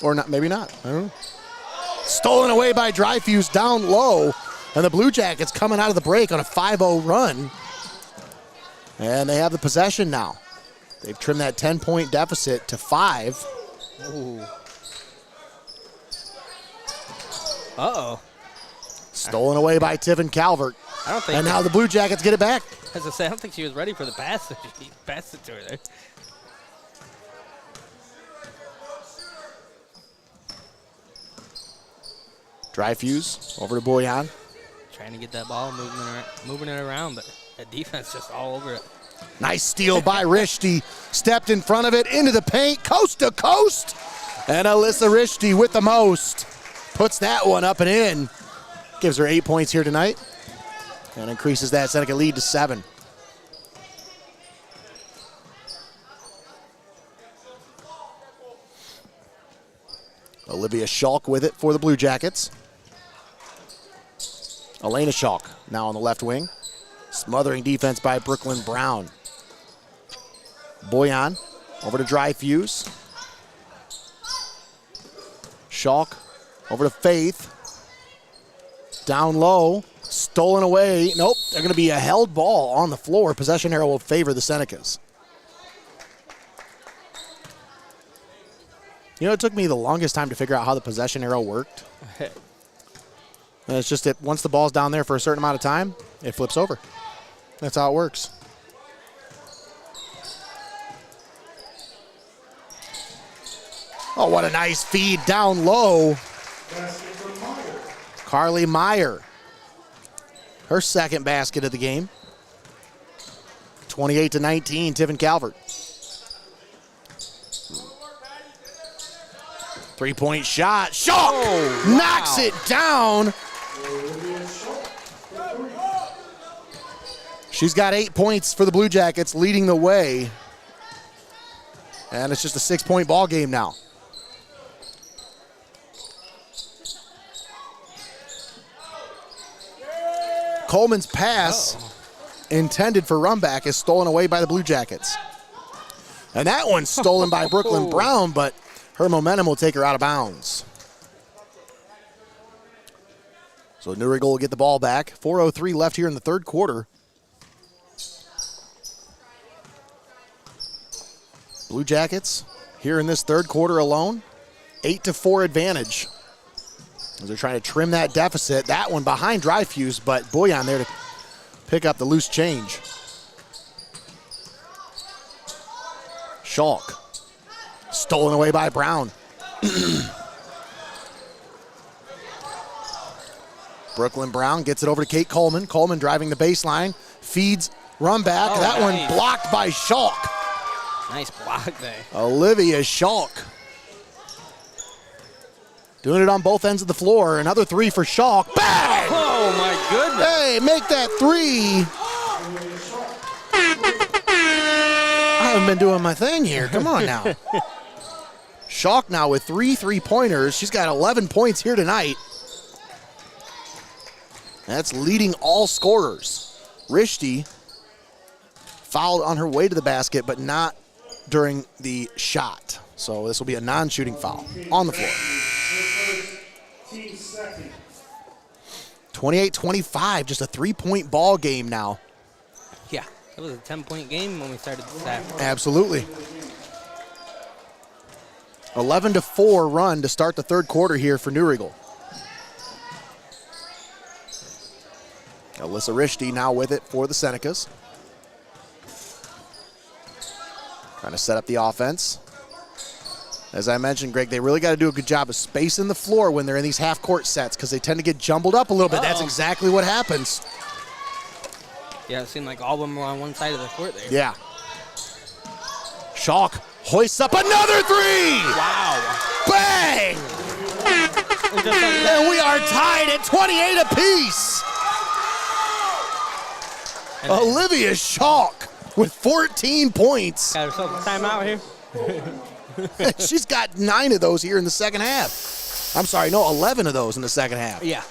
A: Or not, maybe not. I don't know. Stolen away by Dreyfus down low. And the Blue Jackets coming out of the break on a 5-0 run. And they have the possession now. They've trimmed that 10-point deficit to 5.
B: Ooh. Uh-oh.
A: Stolen away by Tiffin Calvert.
B: I don't think.
A: And now the Blue Jackets get it back.
B: As I say, I don't think she was ready for the pass. She passed it to her there.
A: Dreyfus over to Boyan.
B: Trying to get that ball moving it around, but the defense just all over it.
A: Nice steal by Rishti. Stepped in front of it, into the paint, coast to coast. And Alyssa Rishti with the most. Puts that one up and in. Gives her 8 points here tonight. And increases that Seneca lead to 7. Olivia Schalk with it for the Blue Jackets. Elena Schalk now on the left wing. Smothering defense by Brooklyn Brown. Boyan over to Dreyfus. Schalk over to Faith. Down low. Stolen away. Nope. They're going to be a held ball on the floor. Possession arrow will favor the Senecas. You know, it took me the longest time to figure out how the possession arrow worked. And it's just that once the ball's down there for a certain amount of time, it flips over. That's how it works. Oh, what a nice feed down low. Carly Meyer. Her second basket of the game. 28-19, Tiffin Calvert. 3-point shot. Schalk knocks it down. She's got 8 points for the Blue Jackets, leading the way. And it's just a 6-point ball game now. Coleman's pass intended for run back is stolen away by the Blue Jackets. And that one's stolen by Brooklyn Brown, but her momentum will take her out of bounds. So New Riegel will get the ball back. 4:03 left here in the third quarter. Blue Jackets here in this third quarter alone, 8-4 advantage. As they're trying to trim that deficit. That one behind Dreyfus, but Boyan there to pick up the loose change. Schalk. Stolen away by Brown. Brooklyn Brown gets it over to Kate Coleman. Coleman driving the baseline. Feeds, run back. That one blocked by Schalk.
B: Nice block there.
A: Olivia Schalk. Doing it on both ends of the floor. Another three for Schalk. Bang!
B: Oh, my goodness.
A: Hey, make that three. I haven't been doing my thing here. Come on now. Schalk now with 3 3-pointers. She's got 11 points here tonight. That's leading all scorers. Rishti fouled on her way to the basket, but not during the shot. So this will be a non-shooting foul on the floor. 28-25, just a 3-point ball game now.
B: Yeah, it was a 10-point game when we started this half.
A: Absolutely. 11-4 run to start the third quarter here for New Riegel. Alyssa Rishti now with it for the Senecas. Trying to set up the offense. As I mentioned, Greg, they really got to do a good job of spacing the floor when they're in these half-court sets because they tend to get jumbled up a little bit. That's exactly what happens.
B: Yeah, it seemed like all of them were on one side of the court there.
A: Yeah. Schalk hoists up another three!
B: Wow.
A: Bang! And we are tied at 28 apiece. Olivia Schalk with 14 points.
B: Got herself a timeout here.
A: She's got 9 of those here in the second half. I'm sorry, no, 11 of those in the second half.
B: Yeah.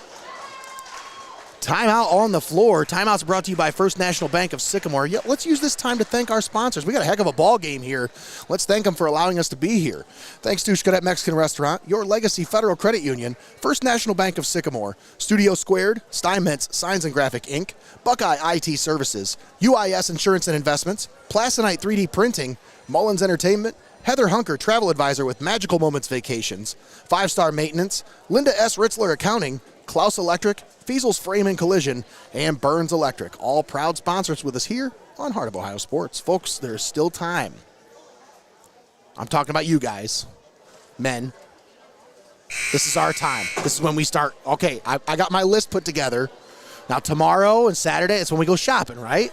A: Timeout on the floor. Timeout's brought to you by First National Bank of Sycamore. Yeah, let's use this time to thank our sponsors. We got a heck of a ball game here. Let's thank them for allowing us to be here. Thanks to Xcaret Mexican Restaurant, Your Legacy Federal Credit Union, First National Bank of Sycamore, Studio Squared, Steinmetz Signs and Graphic Inc., Buckeye IT Services, UIS Insurance and Investments, Plasonite 3D Printing, Mullins Entertainment, Heather Hunker, Travel Advisor with Magical Moments Vacations, 5-Star Maintenance, Linda S. Ritzler Accounting, Clouse Electric, Feasel's Frame and Collision, and Burns Electric. All proud sponsors with us here on Heart of Ohio Sports. Folks, there's still time. I'm talking about you guys, men. This is our time. This is when we start. Okay, I got my list put together. Now tomorrow and Saturday, it's when we go shopping, right?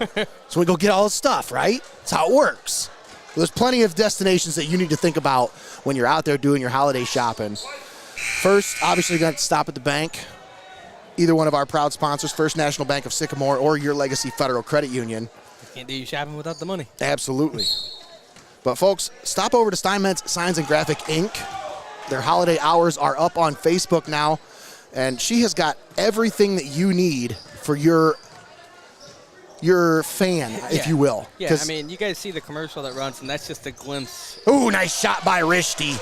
A: So we go get all the stuff, right? That's how it works. There's plenty of destinations that you need to think about when you're out there doing your holiday shopping. First, obviously, you're going to stop at the bank. Either one of our proud sponsors, First National Bank of Sycamore or Your Legacy Federal Credit Union.
B: You can't do your shopping without the money.
A: Absolutely. But, folks, stop over to Steinmetz Signs and Graphic Inc. Their holiday hours are up on Facebook now, and she has got everything that you need for your fan, if you will.
B: Yeah, I mean, you guys see the commercial that runs, and that's just a glimpse.
A: Ooh, nice shot by Rishti.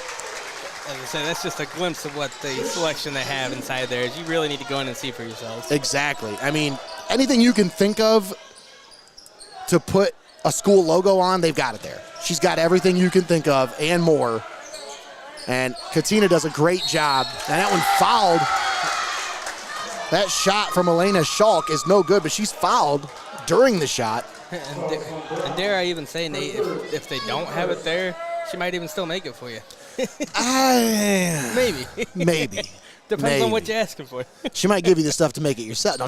B: As I said, that's just a glimpse of what the selection they have inside there is. You really need to go in and see for yourselves.
A: Exactly. I mean, anything you can think of to put a school logo on, they've got it there. She's got everything you can think of and more. And Katina does a great job. And that one fouled. That shot from Elena Schalk is no good, but she's fouled during the shot.
B: And dare I even say, Nate, if they don't have it there, she might even still make it for you. Maybe. Depends on what you're asking for.
A: She might give you the stuff to make it yourself. No,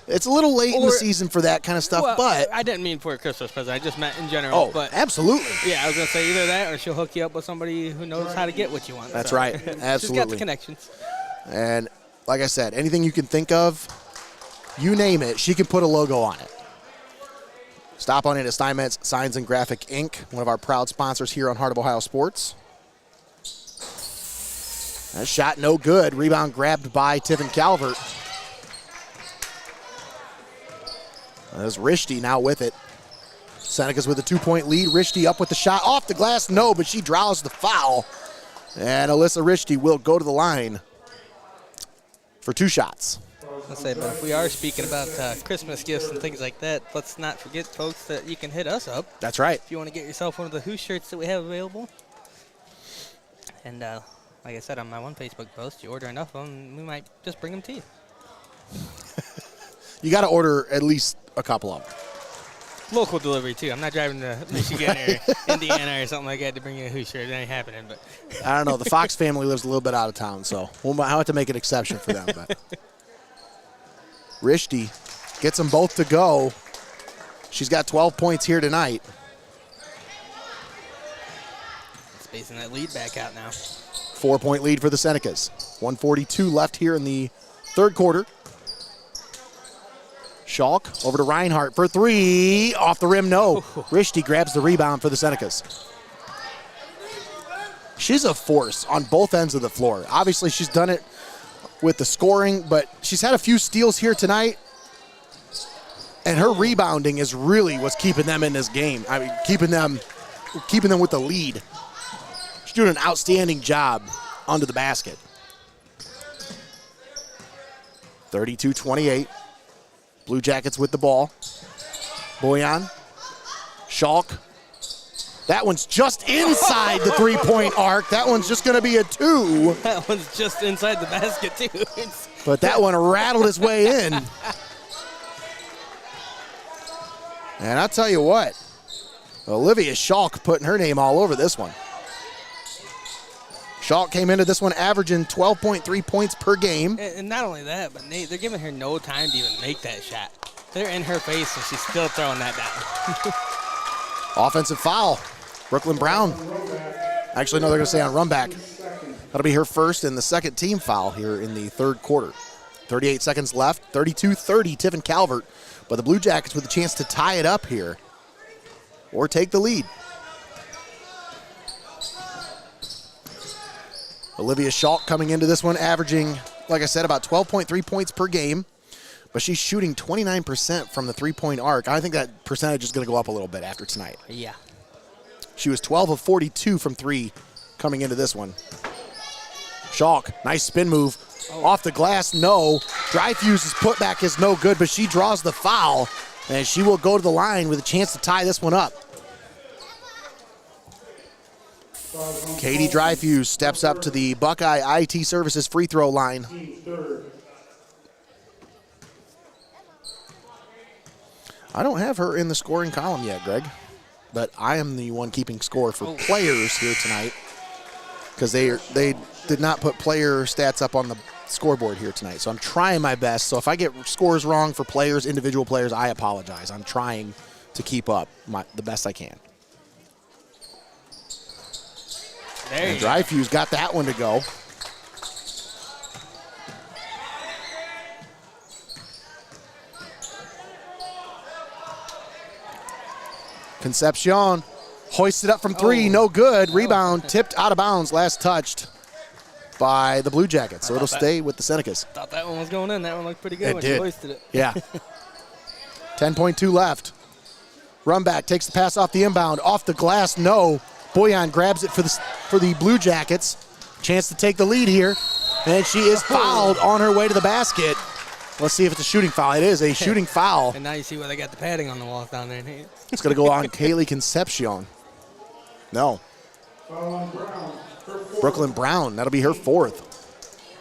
A: it's a little late in the season for that kind of stuff, but
B: I didn't mean for a Christmas present. I just meant in general.
A: Oh,
B: but
A: absolutely.
B: Yeah, I was going to say either that or she'll hook you up with somebody who knows how to get what you want.
A: That's right. Absolutely.
B: She's got the connections.
A: And like I said, anything you can think of, you name it, she can put a logo on it. Stop on in at Steinmetz Signs and Graphic Inc., one of our proud sponsors here on Heart of Ohio Sports. That shot no good. Rebound grabbed by Tiffin Calvert. There's Rishti now with it. Senecas with a 2-point lead. Rishti up with the shot. Off the glass, no, but she draws the foul. And Alyssa Rishti will go to the line for 2 shots.
B: Let's say, but if we are speaking about Christmas gifts and things like that, let's not forget, folks, that you can hit us up.
A: That's right.
B: If you want to get yourself one of the Who shirts that we have available. And like I said on my one Facebook post, you order enough of them, we might just bring them to you.
A: You got to order at least a couple of them.
B: Local delivery, too. I'm not driving to Michigan or Indiana or something like that to bring you a Who shirt. That ain't happening. But
A: I don't know. The Fox family lives a little bit out of town, so we'll have to make an exception for them. But Rishti gets them both to go. She's got 12 points here tonight.
B: Spacing that lead back out now.
A: 4-point lead for the Senecas. 1:42 left here in the third quarter. Schalk over to Reinhardt for 3. Off the rim, no. Rishti grabs the rebound for the Senecas. She's a force on both ends of the floor. Obviously, she's done it with the scoring, but she's had a few steals here tonight. And her rebounding is really what's keeping them in this game. I mean, keeping them with the lead. She's doing an outstanding job under the basket. 32-28. Blue Jackets with the ball. Boyan. Schalk. That one's just inside the 3-point arc. That one's just going to be a 2.
B: That one's just inside the basket, too.
A: But that one rattled its way in. And I'll tell you what, Olivia Schalk putting her name all over this one. Schalk came into this one averaging 12.3 points per game.
B: And not only that, but Nate, they're giving her no time to even make that shot. They're in her face, and she's still throwing that down.
A: Offensive foul. Brooklyn Brown. Actually, no, they're going to say on run back. That'll be her first and the second team foul here in the third quarter. 38 seconds left. 32-30, Tiffin Calvert. But the Blue Jackets with a chance to tie it up here or take the lead. Olivia Schalk coming into this one averaging, like I said, about 12.3 points per game. But she's shooting 29% from the 3-point arc. I think that percentage is going to go up a little bit after tonight.
B: Yeah.
A: She was 12 of 42 from 3 coming into this one. Schalk, nice spin move. Off the glass, no. Dreyfus's putback is no good, but she draws the foul, and she will go to the line with a chance to tie this one up. Katie Dreyfus steps up to the Buckeye IT Services free throw line. I don't have her in the scoring column yet, Greg, but I am the one keeping score for players here tonight because they did not put player stats up on the scoreboard here tonight. So I'm trying my best. So if I get scores wrong for players, individual players, I apologize. I'm trying to keep up the best I can. And Dreyfus got that one to go. Concepcion hoisted up from 3, no good. Rebound tipped out of bounds, last touched by the Blue Jackets. So it'll stay with the Senecas.
B: Thought that one was going in. That one looked pretty good when
A: did.
B: she hoisted it.
A: Yeah. 10.2 left. Run back, takes the pass off the inbound. Off the glass, no. Boyan grabs it for the Blue Jackets. Chance to take the lead here. And she is fouled on her way to the basket. Let's see if it's a shooting foul. It is a shooting foul.
B: And now you see why they got the padding on the walls down there.
A: It's going to go on Kaylee Concepcion. No. Brooklyn Brown. That'll be her 4th.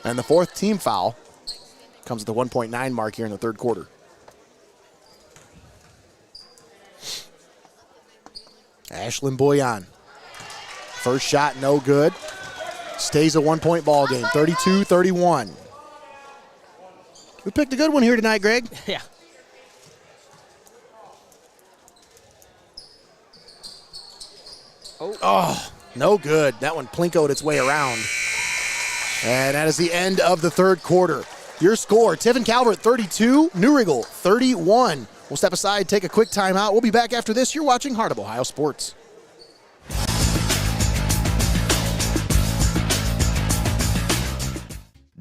A: And the 4th team foul comes at the 1.9 mark here in the third quarter. Ashlyn Boyan. First shot, no good. Stays a 1-point ball game, 32-31. We picked a good one here tonight, Greg.
B: Yeah.
A: Oh, no good. That one plinkoed its way around. And that is the end of the third quarter. Your score, Tiffin Calvert 32, New Riegel 31. We'll step aside, take a quick timeout. We'll be back after this. You're watching Heart of Ohio Sports.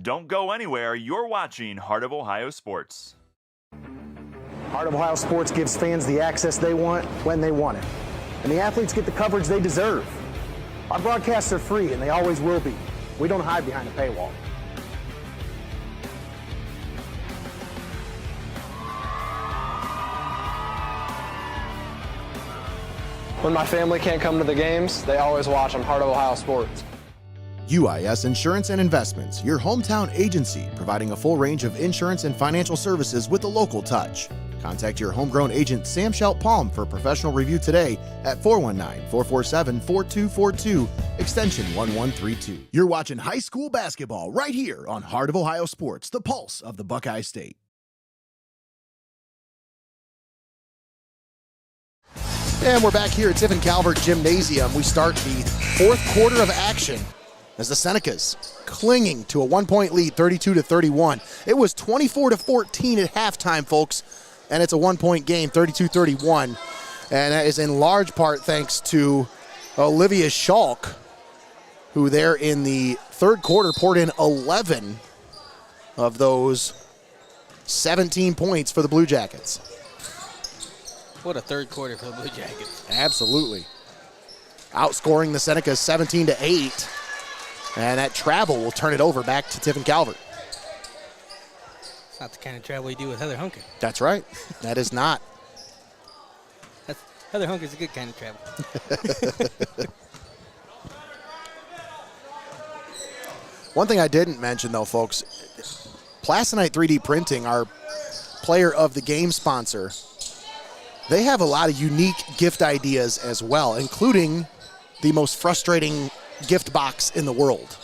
F: Don't go anywhere. You're watching Heart of Ohio Sports.
A: Heart of Ohio Sports gives fans the access they want when they want it. And the athletes get the coverage they deserve. Our broadcasts are free, and they always will be. We don't hide behind a paywall.
G: When my family can't come to the games, they always watch on Heart of Ohio Sports.
E: UIS Insurance and Investments, your hometown agency, providing a full range of insurance and financial services with a local touch. Contact your homegrown agent, Sam Schelt-Palm, for a professional review today at 419-447-4242, extension 1132. You're watching high school basketball right here on Heart of Ohio Sports, the pulse of the Buckeye State.
A: And we're back here at Tiffin Calvert Gymnasium. We start the fourth quarter of action as the Senecas clinging to a 1-point lead, 32-31. It was 24-14 at halftime, folks, and it's a 1-point game, 32-31. And that is in large part thanks to Olivia Schalk, who there in the third quarter poured in 11 of those 17 points for the Blue Jackets.
B: What a third quarter for the Blue Jackets.
A: Absolutely. Outscoring the Senecas 17-8. And that travel will turn it over back to Tiffin Calvert.
B: It's not the kind of travel you do with Heather Hunker.
A: That's right. That is not.
B: Heather Hunker's a good kind of travel.
A: One thing I didn't mention, though, folks, Plasonite 3D Printing, our player of the game sponsor, they have a lot of unique gift ideas as well, including the most frustrating gift box in the world.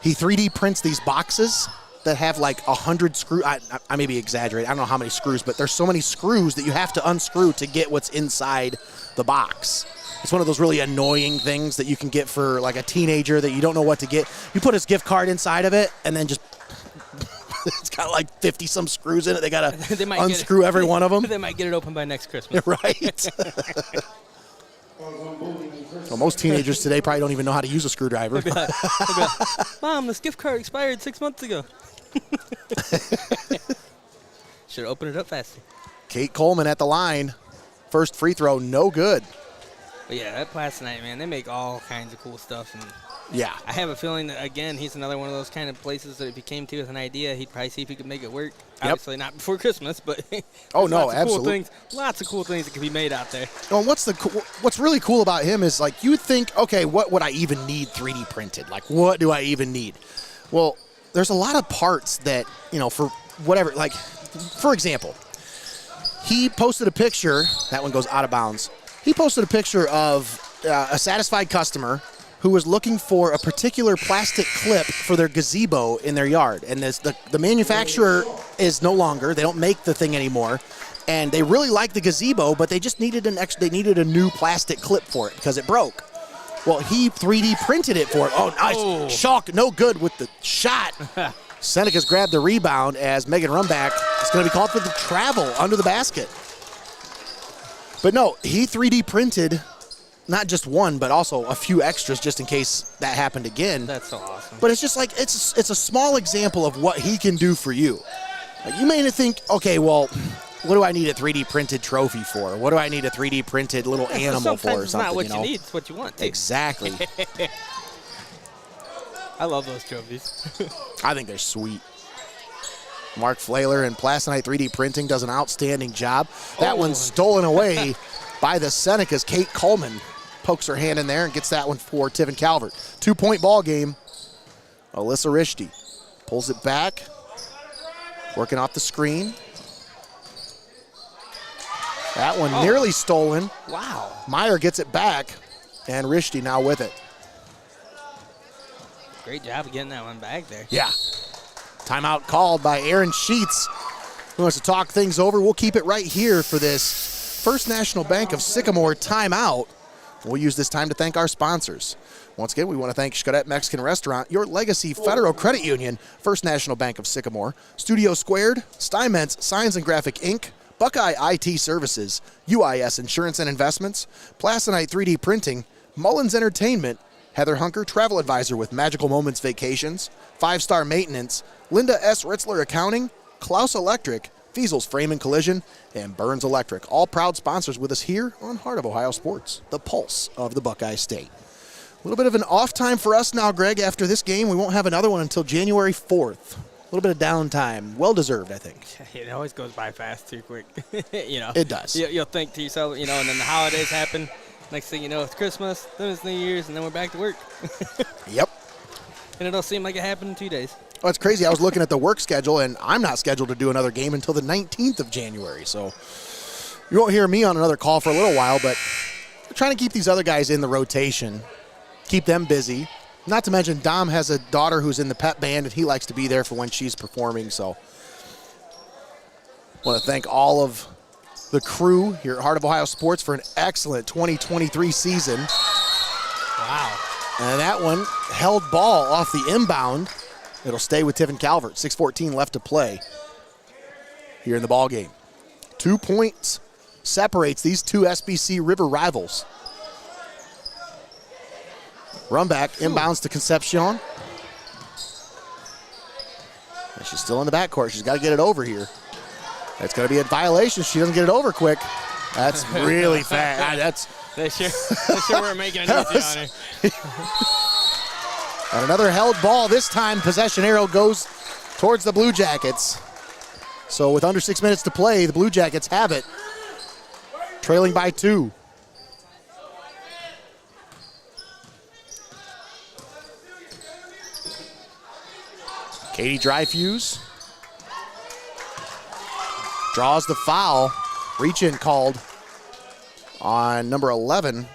A: He 3D prints these boxes that have like 100 screws. I may be exaggerating. I don't know how many screws, but there's so many screws that you have to unscrew to get what's inside the box. It's one of those really annoying things that you can get for like a teenager that you don't know what to get. You put his gift card inside of it and then just it's got like 50-some screws in it. They got to unscrew every one of them.
B: They might get it open by next Christmas.
A: Right. Well, most teenagers today probably don't even know how to use a screwdriver.
B: They'll be like, Mom, this gift card expired 6 months ago. Should have opened it up faster.
A: Kate Coleman at the line. First free throw, no good.
B: But yeah, that Plasonite, man, they make all kinds of cool stuff. And
A: yeah.
B: I have a feeling that, again, he's another one of those kind of places that if he came to with an idea, he'd probably see if he could make it work. Yep. Obviously not before Christmas, but
A: oh, no, absolutely.
B: Lots of cool things that can be made out there.
A: Well, what's really cool about him is, like, you think, okay, what would I even need 3D printed? Like, what do I even need? Well, there's a lot of parts that, you know, for whatever, like, for example, he posted a picture. That one goes out of bounds. He posted a picture of a satisfied customer who was looking for a particular plastic clip for their gazebo in their yard. And the manufacturer is no longer, they don't make the thing anymore. And they really like the gazebo, but they just needed they needed a new plastic clip for it because it broke. Well, he 3D printed it for it. Oh, nice. Oh. Schalk, no good with the shot. Senecas grabbed the rebound as Megan Rumback is going to be called for the travel under the basket. But no, he 3D printed not just one, but also a few extras just in case that happened again.
B: That's so awesome.
A: But it's just like, it's a small example of what he can do for you. Like, you may think, okay, well, what do I need a 3D printed trophy for? What do I need a 3D printed little animal for or something?
B: It's not what you need, it's what you want.
A: Exactly.
B: I love those trophies.
A: I think they're sweet. Mark Flaler and Plasonite 3D Printing does an outstanding job. That one's stolen away by the Senecas. Kate Coleman pokes her hand in there and gets that one for Tiffin Calvert. 2-point ball game. Alyssa Rishti pulls it back, working off the screen. That one nearly stolen.
B: Wow.
A: Meyer gets it back, and Rishti now with it.
B: Great job of getting that one back there.
A: Yeah. Timeout called by Aaron Sheets, who wants to talk things over. We'll keep it right here for this First National Bank of Sycamore timeout. We'll use this time to thank our sponsors. Once again, we want to thank Xcaret Mexican Restaurant, Your Legacy Federal Credit Union, First National Bank of Sycamore, Studio Squared, Steinmetz Signs and Graphic Inc., Buckeye IT Services, UIS Insurance and Investments, Plasonite 3D Printing, Mullins Entertainment, Heather Hunker, Travel Advisor with Magical Moments Vacations, 5 Star Maintenance, Linda S. Ritzler Accounting, Clouse Electric, Feasel's Frame and Collision, and Burns Electric. All proud sponsors with us here on Heart of Ohio Sports, the pulse of the Buckeye State. A little bit of an off time for us now, Greg. After this game, we won't have another one until January 4th. A little bit of downtime. Well-deserved, I think.
B: It always goes by fast too quick.
A: It does.
B: You'll think to yourself, and then the holidays happen. Next thing you know, it's Christmas, then it's New Year's, and then we're back to work.
A: Yep.
B: And it'll seem like it happened in 2 days.
A: Well, it's crazy. I was looking at the work schedule, and I'm not scheduled to do another game until the 19th of January. So you won't hear me on another call for a little while, but we're trying to keep these other guys in the rotation, keep them busy. Not to mention Dom has a daughter who's in the pep band, and he likes to be there for when she's performing. So I want to thank all of the crew here at Heart of Ohio Sports for an excellent 2023 season.
B: Wow.
A: And that one held ball off the inbound. It'll stay with Tiffin Calvert. 6:14 left to play here in the ball game. 2 points separates these two SBC River rivals. Run back, inbounds to Concepcion. And she's still in the backcourt. She's got to get it over here. That's going to be a violation. She doesn't get it over quick. That's really fast.
B: They sure weren't making it easy on her.
A: And another held ball. This time, possession arrow goes towards the Blue Jackets. So with under 6 minutes to play, the Blue Jackets have it, trailing by 2. Katie Dreyfus draws the foul. Reach-in called on number 11,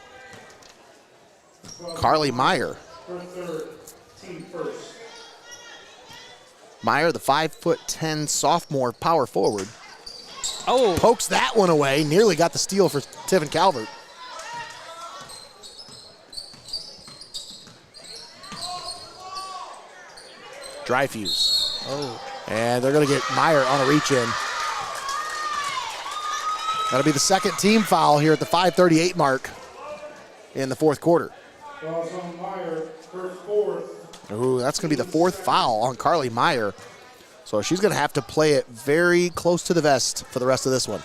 A: Carly Meyer. Meyer, the 5'10" sophomore power forward.
B: Oh.
A: Pokes that one away. Nearly got the steal for Tiffin Calvert. Dreyfus.
B: Oh.
A: And they're going to get Meyer on a reach-in. That'll be the second team foul here at the 5:38 mark in the fourth quarter. Ooh, that's going to be the fourth foul on Carly Meyer. So she's going to have to play it very close to the vest for the rest of this one.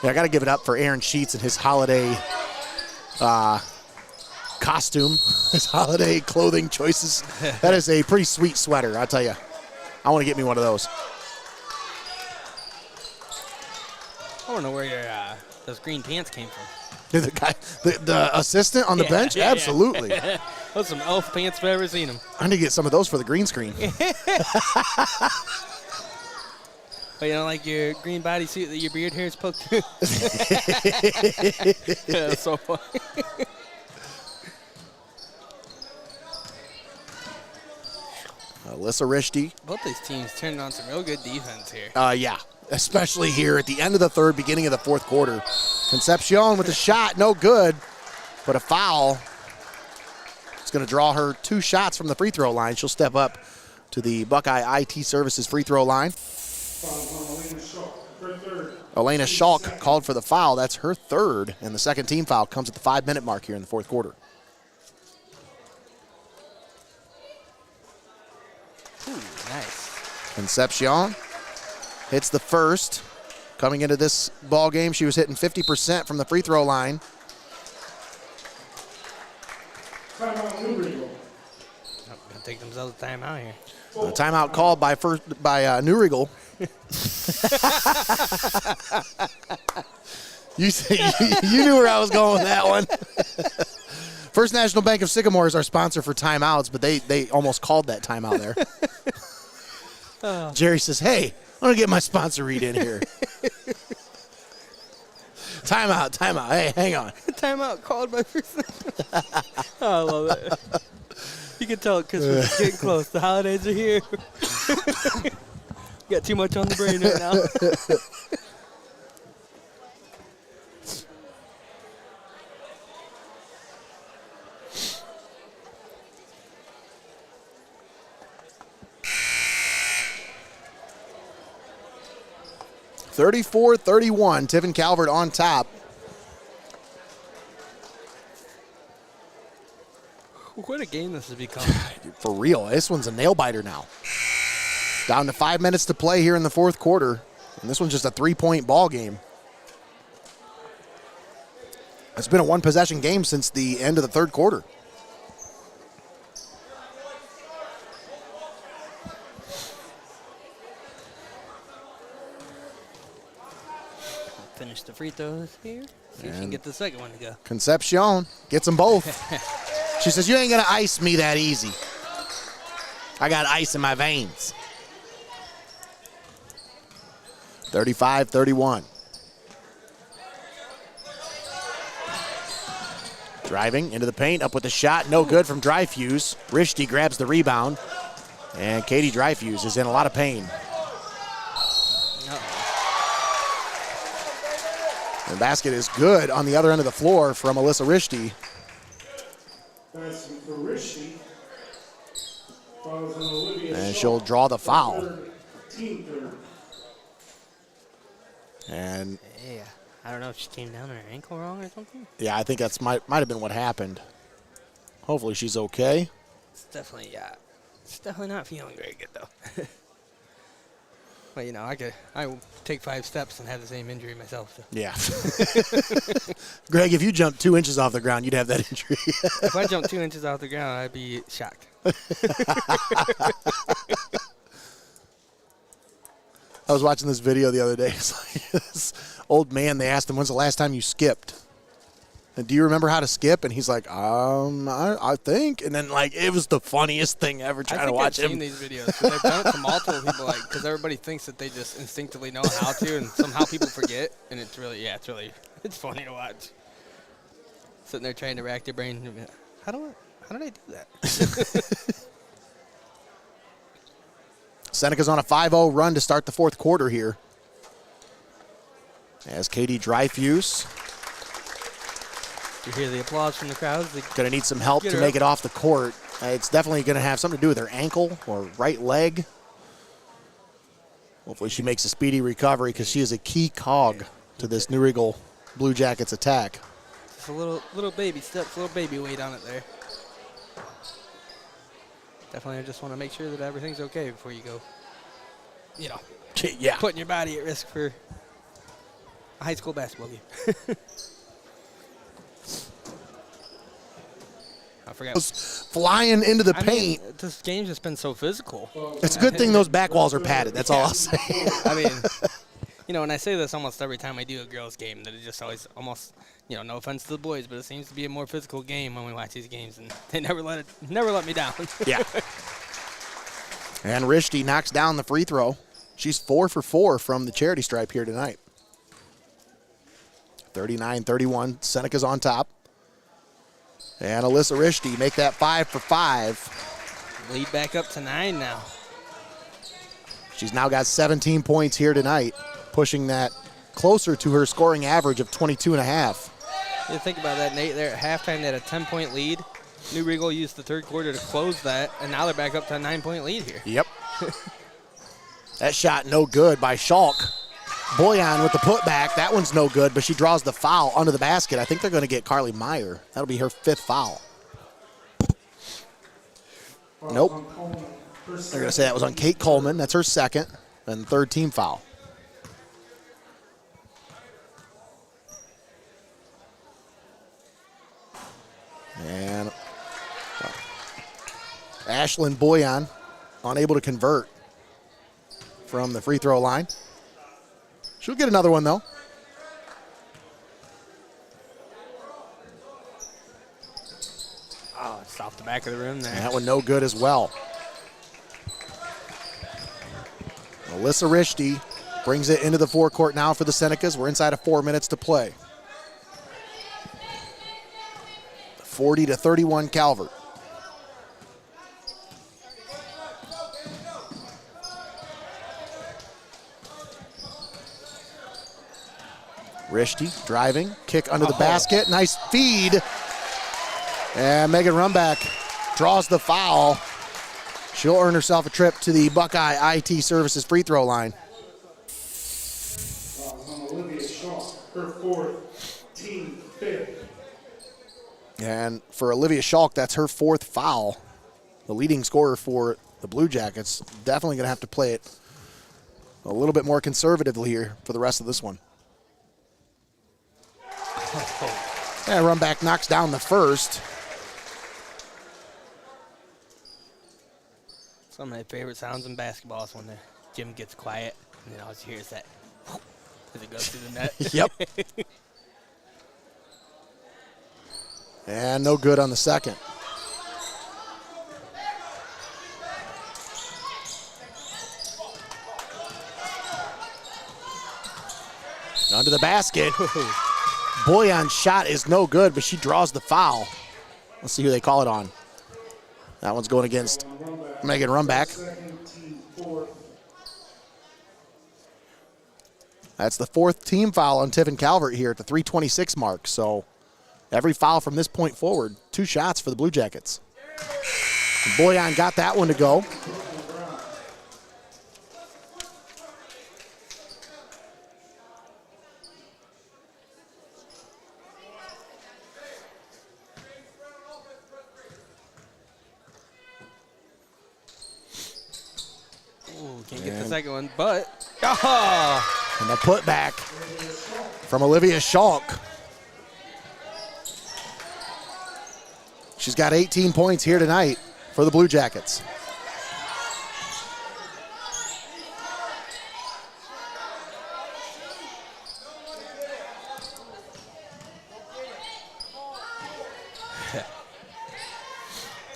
A: Yeah, I got to give it up for Aaron Sheets and his holiday costume, his holiday clothing choices. That is a pretty sweet sweater, I'll tell you. I want to get me one of those.
B: I don't know where those green pants came from.
A: The guy, the assistant on the bench?
B: Yeah,
A: absolutely.
B: Yeah. Those are some elf pants if I've ever seen them.
A: I need to get some of those for the green screen.
B: But like your green bodysuit that your beard hair is poked through? Yeah, that's so funny.
A: Alyssa Rishti.
B: Both these teams turned on some real good defense here.
A: Yeah, especially here at the end of the third, beginning of the fourth quarter. Concepcion with a shot, no good, but a foul. It's going to draw her 2 shots from the free throw line. She'll step up to the Buckeye IT Services free throw line. Elena Schalk called for the foul. That's her third, and the second team foul comes at the 5-minute mark here in the fourth quarter.
B: Ooh, nice.
A: Concepcion hits the first. Coming into this ball game, she was hitting 50% from the free throw line.
B: Gonna take themselves a timeout here.
A: A timeout called by New Riegel. You knew where I was going with that one. First National Bank of Sycamore is our sponsor for timeouts, but they almost called that timeout there. Jerry says, hey, I'm going to get my sponsor read in here. Timeout. Hey, hang on.
B: Timeout called by First National. Oh, I love it. You can tell Christmas is getting close. The holidays are here. Got too much on the brain right now.
A: (34-31), Tiffin Calvert on top.
B: What a game this has become.
A: For real, this one's a nail biter now. Down to 5 minutes to play here in the fourth quarter. And this one's just a 3-point ball game. It's been a one-possession game since the end of the third quarter.
B: Finish the free throws here. See if she can get the second one to go.
A: Concepcion gets them both. She says, you ain't going to ice me that easy. I got ice in my veins. 35-31. Driving into the paint, up with the shot, no good from Dreyfus. Rishti grabs the rebound, and Katie Dreyfus is in a lot of pain. The basket is good on the other end of the floor from Alyssa Rishti. And she'll draw the foul. And
B: yeah, I don't know if she came down on her ankle wrong or something.
A: Yeah, I think that's might have been what happened. Hopefully she's okay.
B: It's definitely not feeling very good though. But you know, I will take 5 steps and have the same injury myself. So.
A: Yeah. Greg, if you jumped 2 inches off the ground, you'd have that injury.
B: If I jumped 2 inches off the ground, I'd be shocked.
A: I was watching this video the other day. It's like this old man, they asked him, when's the last time you skipped? And do you remember how to skip? And he's like, I think. And then, like, it was the funniest thing ever trying to watch him.
B: I've seen these videos. So they've done it to multiple people, like, because everybody thinks that they just instinctively know how to, and somehow people forget. And it's really, it's funny to watch. Sitting there trying to rack their brain. How did I do that?
A: Seneca's on a 5-0 run to start the fourth quarter here. As Katie Dreyfus.
B: You hear the applause from the crowd.
A: Going to need some help to make it off the court. It's definitely going to have something to do with her ankle or right leg. Hopefully she makes a speedy recovery because she is a key cog to this New Riegel Blue Jackets attack.
B: Just a little baby steps, little baby weight on it there. Definitely, I just want to make sure that everything's okay before you go, putting your body at risk for a high school basketball game. I forgot.
A: Flying into the paint.
B: Mean, this game's just been so physical.
A: It's a good thing those back walls are padded. That's all I'll say.
B: I mean, and I say this almost every time I do a girls' game, that it just always almost, no offense to the boys, but it seems to be a more physical game when we watch these games, and they never let me down.
A: Yeah. And Rishti knocks down the free throw. She's 4 for 4 from the charity stripe here tonight. 39-31. Seneca's on top. And Alyssa Rishti make that 5 for 5.
B: Lead back up to 9 now.
A: She's now got 17 points here tonight, pushing that closer to her scoring average of 22.5.
B: You think about that, Nate. They're at halftime. They had a 10-point lead. New Riegel used the third quarter to close that, and now they're back up to a 9-point lead here.
A: Yep. That shot no good by Schalk. Boyan with the putback. That one's no good, but she draws the foul under the basket. I think they're going to get Carly Meyer. That'll be her 5th foul. Nope. They're going to say that was on Kate Coleman. That's her 2nd and 3rd team foul. And Ashlyn Boyan unable to convert from the free throw line. She'll get another one, though.
B: Oh, it's off the back of the rim there.
A: And that one no good as well. Alyssa Rishti brings it into the forecourt now for the Senecas. We're inside of 4 minutes to play. 40-31 Calvert. Rishti driving, kick under the basket, nice feed. And Megan Rumback draws the foul. She'll earn herself a trip to the Buckeye IT Services free throw line. And for Olivia Schalk, that's her 4th foul. The leading scorer for the Blue Jackets definitely going to have to play it a little bit more conservatively here for the rest of this one. And run back knocks down the first.
B: Some of my favorite sounds in basketball is when the gym gets quiet and then all you hear is that as it goes through the net.
A: Yep. And no good on the second. Under the basket. Boyan's shot is no good, but she draws the foul. Let's see who they call it on. That one's going against Megan Rumback. That's the 4th team foul on Tiffin Calvert here at the 3:26 mark. So every foul from this point forward, 2 shots for the Blue Jackets. And Boyan got that one to go.
B: Can't get the second one, but
A: And the putback from Olivia Schalk. She's got 18 points here tonight for the Blue Jackets.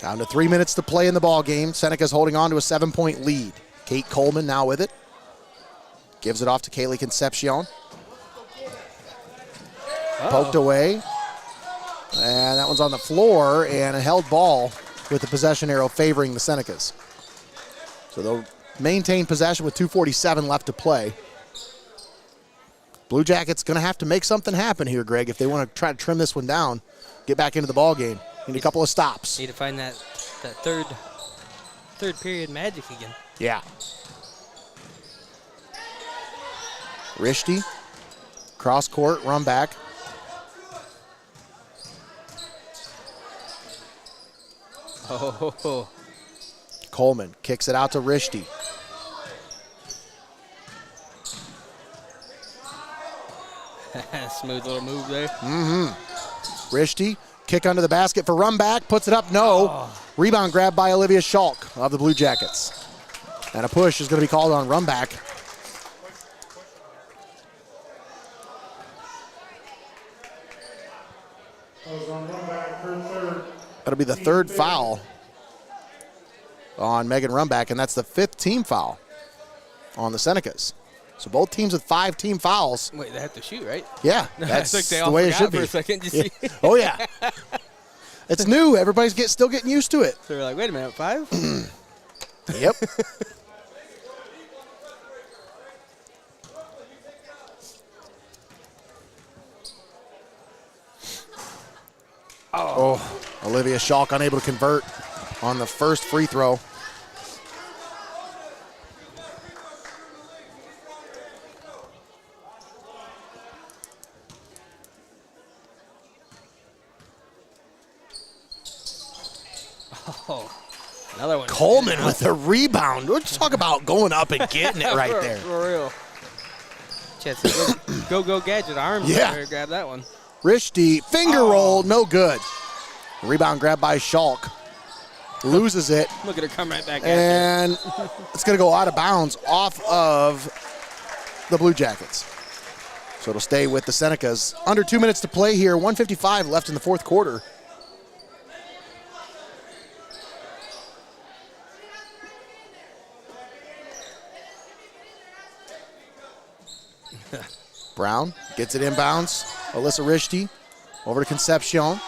A: Down to 3 minutes to play in the ball game. Senecas holding on to a 7-point lead. Kate Coleman now with it. Gives it off to Kaylee Concepcion. Poked away. And that one's on the floor, and a held ball with the possession arrow favoring the Senecas. So they'll maintain possession with 2:47 left to play. Blue Jackets going to have to make something happen here, Greg, if they want to try to trim this one down, get back into the ball game. Need a couple of stops.
B: Need to find that third period magic again.
A: Yeah. Rishti, cross court, run back.
B: Oh.
A: Coleman kicks it out to Rishti.
B: Smooth little move there.
A: Rishti, kick under the basket for run back, puts it up, no. Rebound grab by Olivia Schalk of the Blue Jackets. And a push is going to be called on run back. That'll be the 3rd foul on Megan Rumback, and that's the 5th team foul on the Senecas. So both teams with 5 team fouls.
B: Wait, they have to shoot, right?
A: Yeah, that's
B: I think they
A: the
B: all
A: way it
B: forgot
A: should
B: for
A: be.
B: a second. Did you see?
A: Oh, yeah. It's new. Everybody's still getting used to it.
B: So we're like, wait a minute, 5?
A: Yep. Oh, Olivia Schalk unable to convert on the first free throw.
B: Oh, another one.
A: Coleman with the rebound. Let's talk about going up and getting it right there.
B: For real. Chance, go gadget arms.
A: Yeah.
B: There, grab that one.
A: Rishti, finger roll, no good. Rebound grab by Schalk. Loses it.
B: Look at her come right back at
A: And it's going to go out of bounds off of the Blue Jackets. So it'll stay with the Senecas. Under 2 minutes to play here. 1:55 left in the 4th quarter. Brown gets it inbounds. Alyssa Rishti over to Concepcion.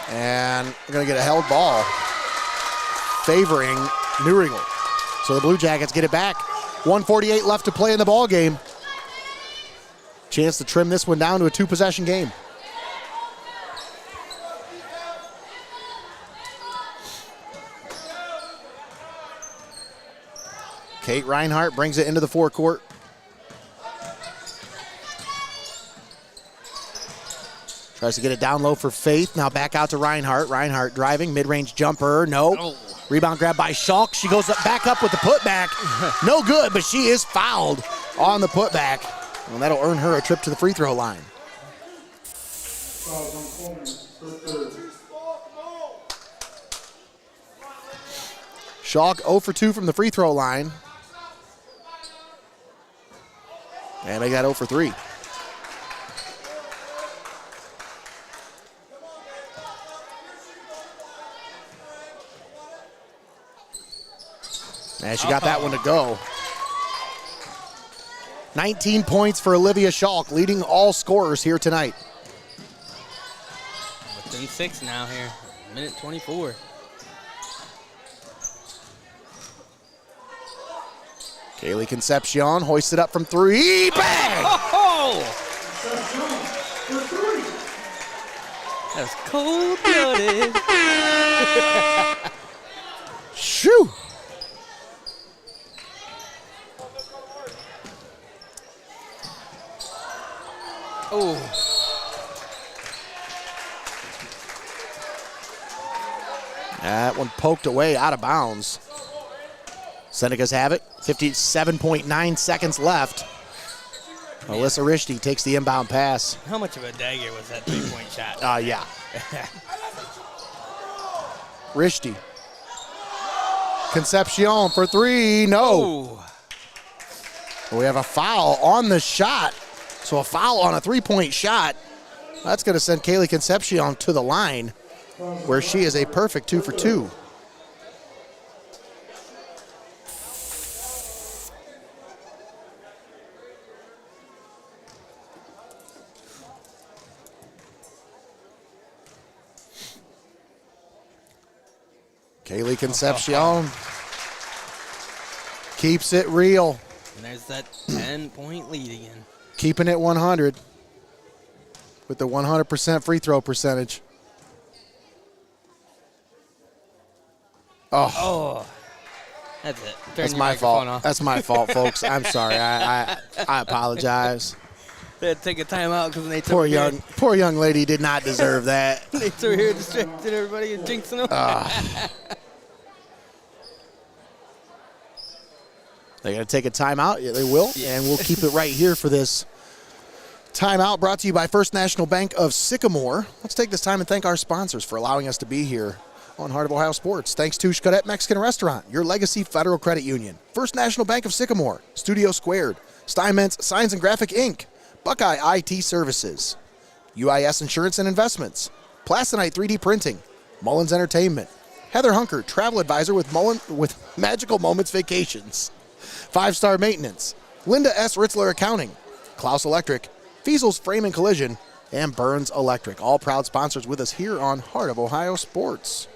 A: And we're going to get a held ball favoring New Riegel. So the Blue Jackets get it back. 1:48 left to play in the ball game. Chance to trim this one down to a 2-possession game. Kate Reinhardt brings it into the forecourt. Tries to get it down low for Faith. Now back out to Reinhardt. Reinhardt driving, mid-range jumper. No.
B: Oh.
A: Rebound grab by Schalk. She goes back up with the putback. No good, but she is fouled on the putback. And that'll earn her a trip to the free throw line. Schalk 0 for 2 from the free throw line. And make that 0 for 3. And she got that one to go. 19 points for Olivia Schalk, leading all scorers here tonight.
B: Within 6 now here. Minute 24.
A: Kaylee Concepcion hoisted up from 3. Bang!
B: Oh! That was cold-blooded.
A: Shoo!
B: Oh.
A: That one poked away out of bounds. Senecas have it. 57.9 seconds left. Alyssa Rishti takes the inbound pass.
B: How much of a dagger was that three-point shot?
A: Yeah. Rishti. Concepcion for 3. No.
B: Oh.
A: We have a foul on the shot. So a foul on a three-point shot. That's going to send Kaylee Concepcion to the line, where she is a perfect 2 for 2. Kaylee Concepcion keeps it real.
B: And there's that 10-point lead again.
A: Keeping it 100 with the 100% free throw percentage.
B: Oh. That's it. Turn
A: That's
B: your
A: my
B: microphone
A: fault.
B: off.
A: That's my fault, folks. I'm sorry. I apologize.
B: They had to take a timeout because Nate's over here.
A: Poor young lady did not deserve that.
B: Nate's over here distracting everybody and jinxing them.
A: They're going to take a timeout. Yeah, they will. And we'll keep it right here for this timeout brought to you by First National Bank of Sycamore. Let's take this time and thank our sponsors for allowing us to be here on Heart of Ohio Sports. Thanks to Xcaret Mexican Restaurant, Your Legacy Federal Credit Union, First National Bank of Sycamore, Studio Squared, Steinmetz Signs and Graphic Inc., Buckeye IT Services, UIS Insurance and Investments, Plasonite 3D Printing, Mullins Entertainment, Heather Hunker, Travel Advisor with Magical Moments Vacations, 5-Star Maintenance, Linda S. Ritzler Accounting, Clouse Electric, Feasel's Frame and Collision, and Burns Electric. All proud sponsors with us here on Heart of Ohio Sports.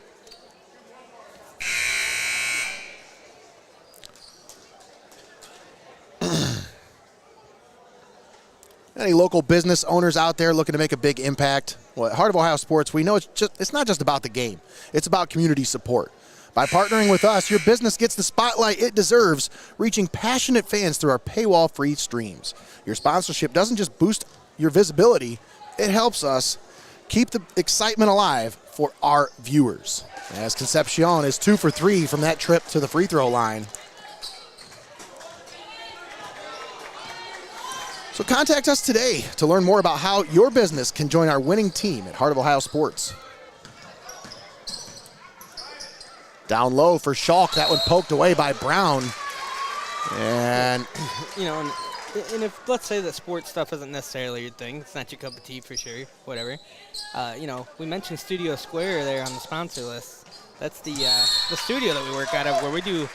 A: Any local business owners out there looking to make a big impact? Well, at Heart of Ohio Sports, we know it's not just about the game. It's about community support. By partnering with us, your business gets the spotlight it deserves, reaching passionate fans through our paywall-free streams. Your sponsorship doesn't just boost your visibility, it helps us keep the excitement alive for our viewers. As Concepcion is 2 for 3 from that trip to the free throw line. So contact us today to learn more about how your business can join our winning team at Heart of Ohio Sports. Down low for Schalk. That one poked away by Brown. And
B: and if, let's say that sports stuff isn't necessarily your thing, it's not your cup of tea for sure, whatever. We mentioned Studio Square there on the sponsor list. That's the studio that we work out of, where we do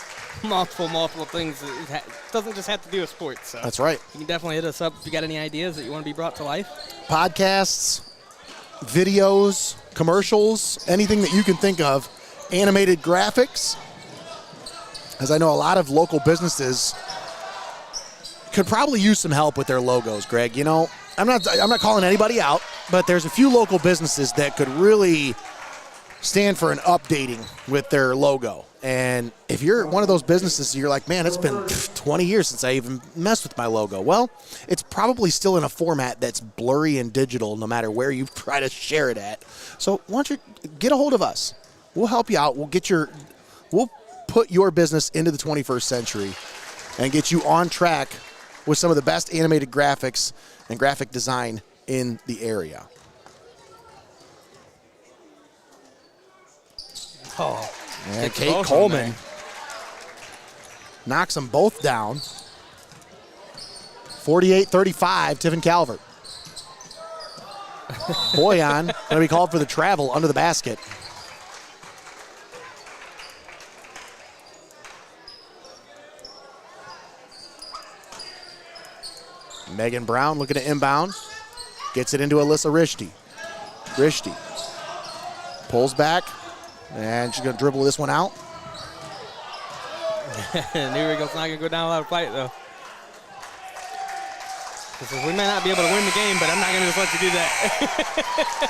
B: multiple things. It doesn't just have to do with sports. So
A: that's right.
B: You can definitely hit us up if you got any ideas that you want to be brought to life.
A: Podcasts, videos, commercials, anything that you can think of. Animated graphics. As I know, a lot of local businesses could probably use some help with their logos, Greg. I'm not calling anybody out, but there's a few local businesses that could really stand for an updating with their logo. And if you're one of those businesses, you're like, man, it's been 20 years since I even messed with my logo. Well, it's probably still in a format that's blurry and digital no matter where you try to share it at. So why don't you get a hold of us? We'll help you out. We'll put your business into the 21st century and get you on track with some of the best animated graphics and graphic design in the area.
B: Oh,
A: and Kate Coleman knocks them both down. 48-35, Tiffin Calvert. Boyan going to be called for the travel under the basket. Megan Brown looking to inbound. Gets it into Alyssa Rishti. Rishti pulls back, and she's going to dribble this one out.
B: New Regal's not going to go down without a fight, though. She says, we may not be able to win the game, but I'm not going to just let you do that.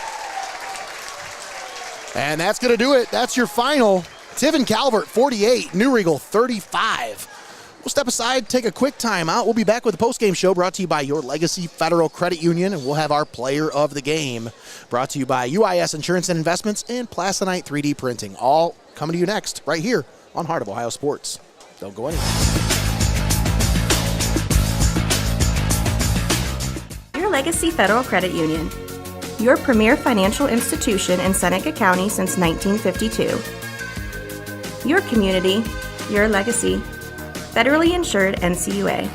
A: And that's going to do it. That's your final. Tiffin Calvert, 48. New Regal, 35. We'll step aside, take a quick timeout. We'll be back with the postgame show brought to you by Your Legacy Federal Credit Union, and we'll have our player of the game brought to you by UIS Insurance Investments and Plasonite 3D Printing. All coming to you next, right here on Heart of Ohio Sports. Don't go anywhere.
C: Your Legacy Federal Credit Union. Your premier financial institution in Seneca County since 1952. Your community, your legacy. Federally insured NCUA.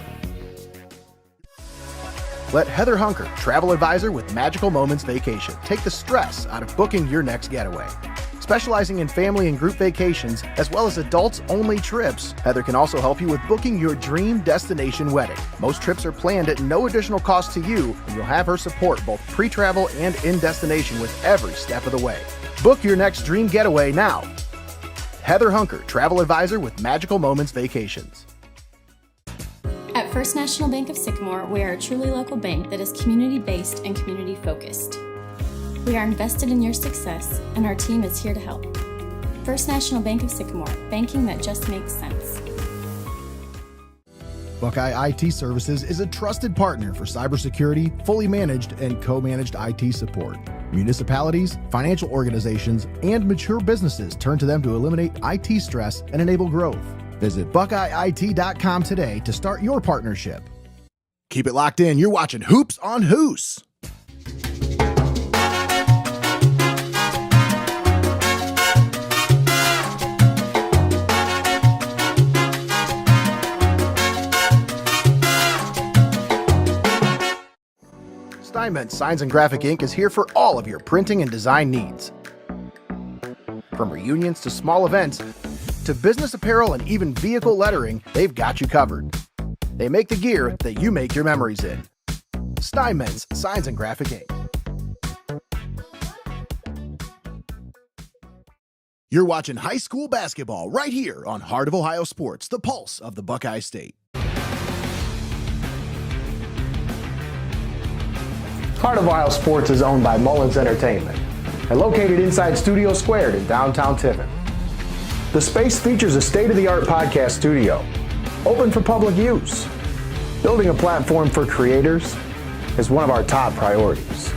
E: Let Heather Hunker, travel advisor with Magical Moments Vacation, take the stress out of booking your next getaway. Specializing in family and group vacations, as well as adults-only trips, Heather can also help you with booking your dream destination wedding. Most trips are planned at no additional cost to you, and you'll have her support both pre-travel and in-destination with every step of the way. Book your next dream getaway now. Heather Hunker, travel advisor with Magical Moments Vacations.
D: At First National Bank of Sycamore, we are a truly local bank that is community-based and community-focused. We are invested in your success, and our team is here to help. First National Bank of Sycamore, banking that just makes sense.
E: Buckeye IT Services is a trusted partner for cybersecurity, fully managed and co-managed IT support. Municipalities, financial organizations, and mature businesses turn to them to eliminate IT stress and enable growth. Visit BuckeyeIT.com today to start your partnership.
A: Keep it locked in. You're watching Hoops on Hoos. Steinmetz Signs and Graphic Ink is here for all of your printing and design needs. From reunions to small events, to business apparel and even vehicle lettering, they've got you covered. They make the gear that you make your memories in. Steinmetz Signs and Graphic Ink. You're watching high school basketball right here on Heart of Ohio Sports, the pulse of the Buckeye State.
G: Heart of Ohio Sports is owned by Mullins Entertainment and located inside Studio Squared in downtown Tiffin. The space features a state-of-the-art podcast studio, open for public use. Building a platform for creators is one of our top priorities.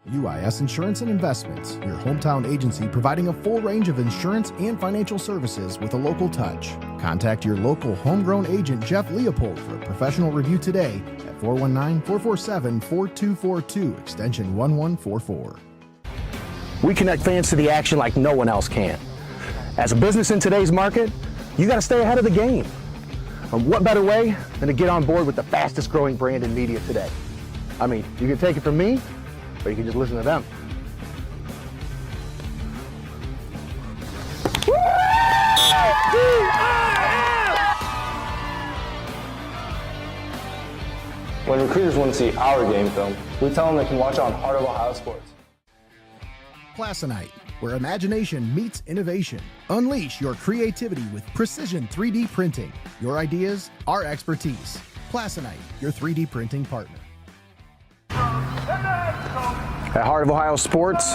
E: UIS Insurance and Investments, your hometown agency providing a full range of insurance and financial services with a local touch. Contact your local homegrown agent Jeff Leopold for a professional review today at 419-447-4242, extension 1144.
G: We connect fans to the action like no one else can. As a business in today's market, you got to stay ahead of the game. And what better way than to get on board with the fastest growing brand in media today? I mean, you can take it from me, or you can just listen to them. When recruiters want to see our game film, we tell them they can watch it on Heart of Ohio Sports.
E: Plasonite, where imagination meets innovation. Unleash your creativity with precision 3D printing. Your ideas, our expertise. Plasonite, your 3D printing partner.
G: At Heart of Ohio Sports,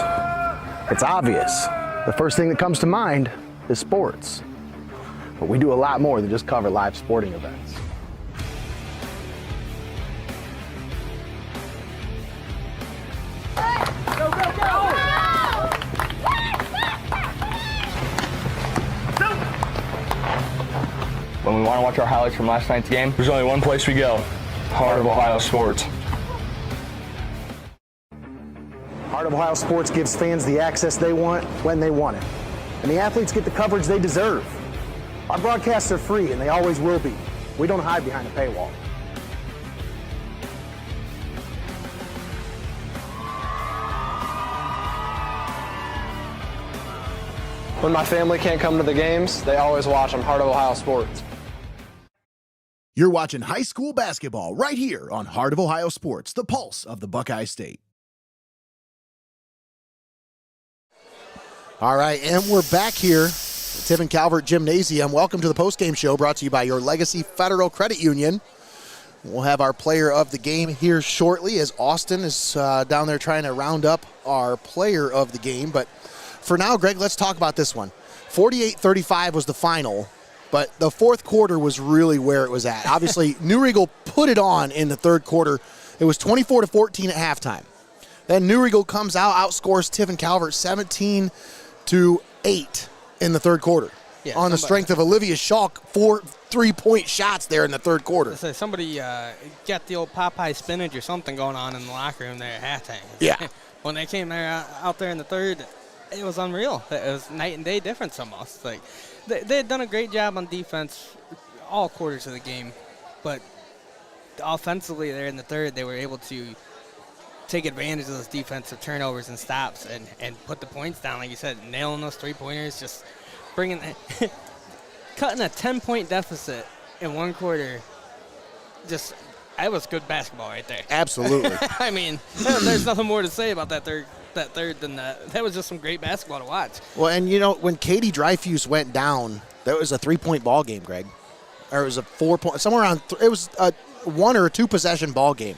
G: it's obvious. The first thing that comes to mind is sports. But we do a lot more than just cover live sporting events.
H: Go, go, go!
I: When we want to watch our highlights from last night's game, there's only one place we go: Heart of Ohio Sports.
G: Heart of Ohio Sports gives fans the access they want when they want it. And the athletes get the coverage they deserve. Our broadcasts are free, and they always will be. We don't hide behind a paywall.
I: When my family can't come to the games, they always watch on Heart of Ohio Sports.
E: You're watching high school basketball right here on Heart of Ohio Sports, the pulse of the Buckeye State.
A: All right, and we're back here at Tiffin Calvert Gymnasium. Welcome to the postgame show brought to you by your Legacy Federal Credit Union. We'll have our player of the game here shortly as Austin is down there trying to round up our player of the game. But for now, Greg, let's talk about this one. 48-35 was the final, but the fourth quarter was really where it was at. Obviously, New Riegel put it on in the third quarter. It was 24-14 at halftime. Then New Riegel comes out, outscores Tiffin Calvert 17-8 in the third quarter.
B: Yeah,
A: on the strength of Olivia Schalk, 4 3-point shots there in the third quarter.
B: So somebody got the old Popeye spinach or something going on in the locker room there at halftime.
A: Yeah.
B: When they came there out there in the third, it was unreal. It was night and day difference almost. Like they had done a great job on defense all quarters of the game, but offensively there in the third, they were able to take advantage of those defensive turnovers and stops and put the points down, like you said, nailing those three-pointers, just bringing cutting a 10-point deficit in one quarter. Just, that was good basketball right there.
A: Absolutely.
B: I mean, there's nothing more to say about that third than that. That was just some great basketball to watch.
A: Well, and you know, when Katie Dreyfus went down, that was a 3-point ball game, Greg. Or it was a 4-point, somewhere around, it was a 1 or 2 possession ball game.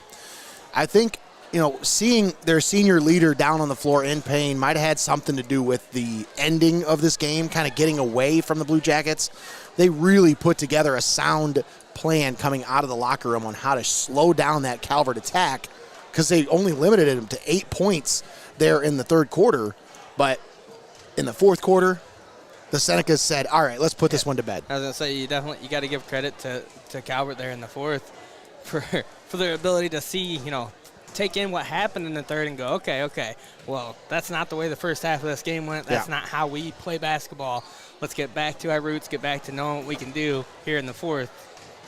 A: I think, you know, seeing their senior leader down on the floor in pain might have had something to do with the ending of this game, kind of getting away from the Blue Jackets. They really put together a sound plan coming out of the locker room on how to slow down that Calvert attack, because they only limited him to 8 points there in the third quarter. But in the fourth quarter, the Senecas said, all right, let's put this one to bed.
B: I was going to say, you got to give credit to Calvert there in the fourth for their ability to see, you know, take in what happened in the third and go, okay, well, that's not the way the first half of this game went. That's not how we play basketball. Let's get back to our roots, get back to knowing what we can do here in the fourth.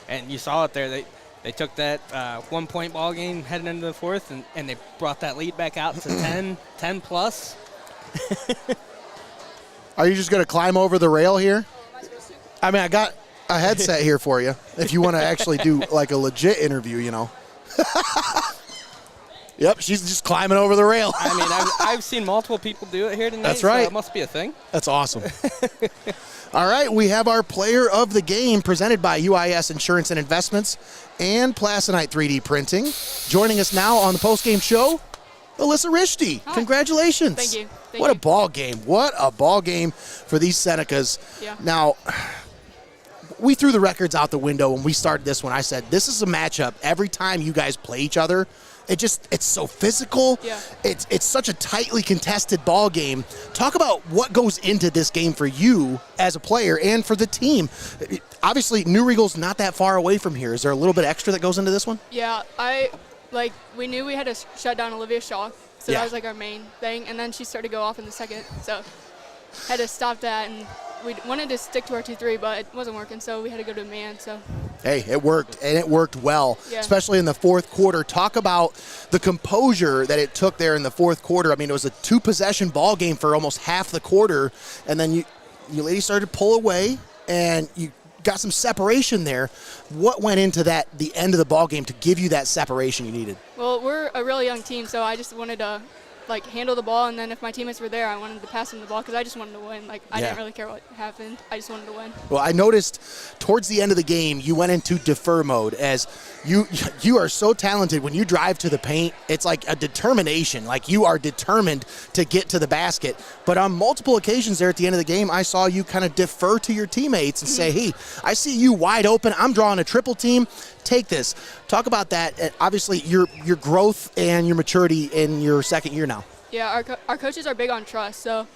B: And you saw it there. They took that 1-point ball game heading into the fourth, and they brought that lead back out to 10 plus.
A: Are you just going to climb over the rail here? I mean, I got a headset here for you if you want to actually do like a legit interview, you know. Yep, she's just climbing over the rail.
B: I mean, I've seen multiple people do it here tonight.
A: That's right.
B: So it must be a thing.
A: That's awesome. All right, we have our player of the game presented by UIS Insurance and Investments and Plasonite 3D Printing. Joining us now on the postgame show, Alyssa Rishti.
J: Hi.
A: Congratulations.
J: Thank you.
A: What a ball game. What a ball game for these Senecas.
J: Yeah.
A: Now, we threw the records out the window when we started this one. I said, this is a matchup. Every time you guys play each other, it's so physical.
J: Yeah.
A: It's such a tightly contested ball game. Talk about what goes into this game for you as a player and for the team. Obviously, New Riegel's not that far away from here. Is there a little bit extra that goes into this one?
J: Yeah, we knew we had to shut down Olivia Shaw, so that was like our main thing. And then she started to go off in the second, so had to stop that. And we wanted to stick to our 2-3, but it wasn't working, so we had to go to man. So.
A: Hey, it worked, and it worked well,
J: Yeah.
A: especially in the fourth quarter. Talk about the composure that it took there in the fourth quarter. I mean, it was a 2-possession ball game for almost half the quarter, and then you ladies started to pull away, and you got some separation there. What went into the end of the ball game to give you that separation you needed?
J: Well, we're a really young team, so I just wanted to like handle the ball, and then if my teammates were there, I wanted to pass them the ball because I just wanted to win. Like I didn't really care what happened. I just wanted to win.
A: Well, I noticed towards the end of the game, you went into defer mode as you are so talented. When you drive to the paint, it's like a determination. Like you are determined to get to the basket. But on multiple occasions there at the end of the game, I saw you kind of defer to your teammates and say, hey, I see you wide open. I'm drawing a triple team. Take this. Talk about that. Obviously, your growth and your maturity in your second year now.
J: Yeah, our coaches are big on trust. So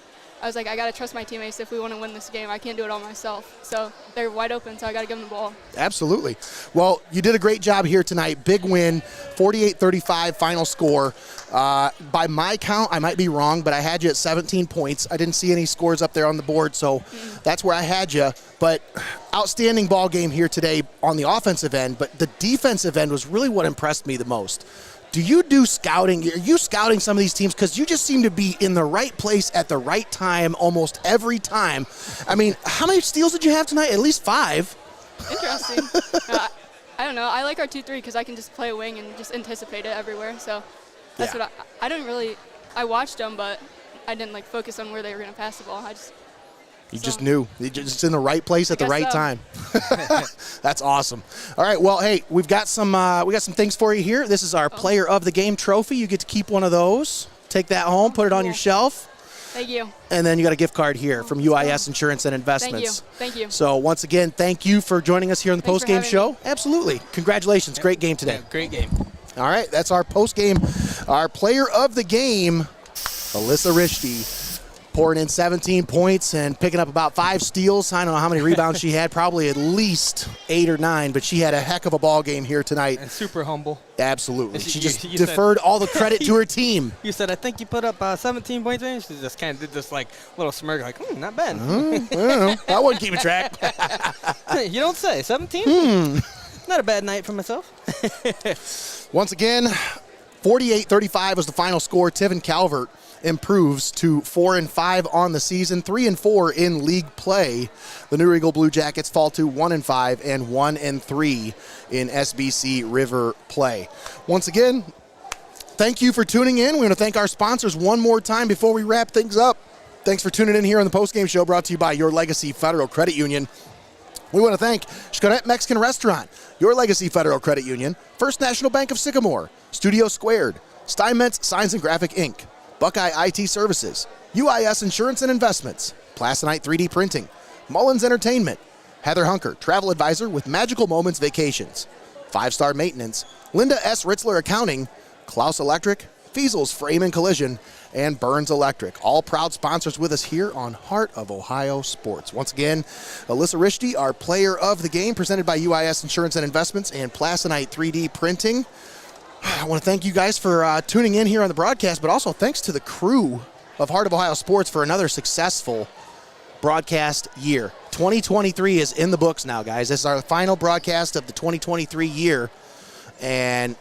J: I was like, I got to trust my teammates if we want to win this game. I can't do it all myself. So they're wide open, so I got to give them the ball.
A: Absolutely. Well, you did a great job here tonight. Big win, 48-35 final score. By my count, I might be wrong, but I had you at 17 points. I didn't see any scores up there on the board, so that's where I had you. But outstanding ball game here today on the offensive end, but the defensive end was really what impressed me the most. Do you do scouting? Are you scouting some of these teams? Because you just seem to be in the right place at the right time almost every time. I mean, how many steals did you have tonight? At least 5.
J: Interesting. I don't know. I like our 2-3 because I can just play a wing and just anticipate it everywhere. So that's what I don't really – I watched them, but I didn't, like, focus on where they were going to pass the ball. You
A: just knew. You're just in the right place at the right time. That's awesome. All right, well, hey, we got some things for you here. This is our Player of the Game trophy. You get to keep one of those. Take that home, put it on your shelf.
J: Thank you.
A: And then you got a gift card here from UIS Insurance and Investments.
J: Thank you.
A: So once again, thank you for joining us here on the Postgame show. Absolutely. Congratulations. Great game today.
B: Yeah, great game.
A: All right, that's our Postgame. Our Player of the Game, Alyssa Rishti, pouring in 17 points and picking up about 5 steals. I don't know how many rebounds she had, probably at least 8 or 9, but she had a heck of a ball game here tonight.
B: And super humble.
A: Absolutely. She just deferred all the credit to her team.
B: You said, I think you put up 17 points, and she just kind of did this like little smirk, like, not bad.
A: I don't know. I wasn't keeping track.
B: You don't say. 17? Not a bad night for myself.
A: Once again, 48-35 was the final score. Tiffin Calvert improves to 4-5 on the season, 3-4 in league play. The New Riegel Blue Jackets fall to 1-5 and 1-3 in SBC River play. Once again, thank you for tuning in. We want to thank our sponsors one more time before we wrap things up. Thanks for tuning in here on the Postgame Show, brought to you by Your Legacy Federal Credit Union. We want to thank Xcaret Mexican Restaurant, Your Legacy Federal Credit Union, First National Bank of Sycamore, Studio Squared, Steinmetz Signs and Graphic Inc., Buckeye IT Services, UIS Insurance and Investments, Plasonite 3D Printing, Mullins Entertainment, Heather Hunker, Travel Advisor with Magical Moments Vacations, 5-Star Maintenance, Linda S. Ritzler Accounting, Clouse Electric, Feasel's Frame and Collision, and Burns Electric. All proud sponsors with us here on Heart of Ohio Sports. Once again, Alyssa Rishti, our Player of the Game, presented by UIS Insurance and Investments and Plasonite 3D Printing. I want to thank you guys for tuning in here on the broadcast, but also thanks to the crew of Heart of Ohio Sports for another successful broadcast year. 2023 is in the books now, guys. This is our final broadcast of the 2023 year, and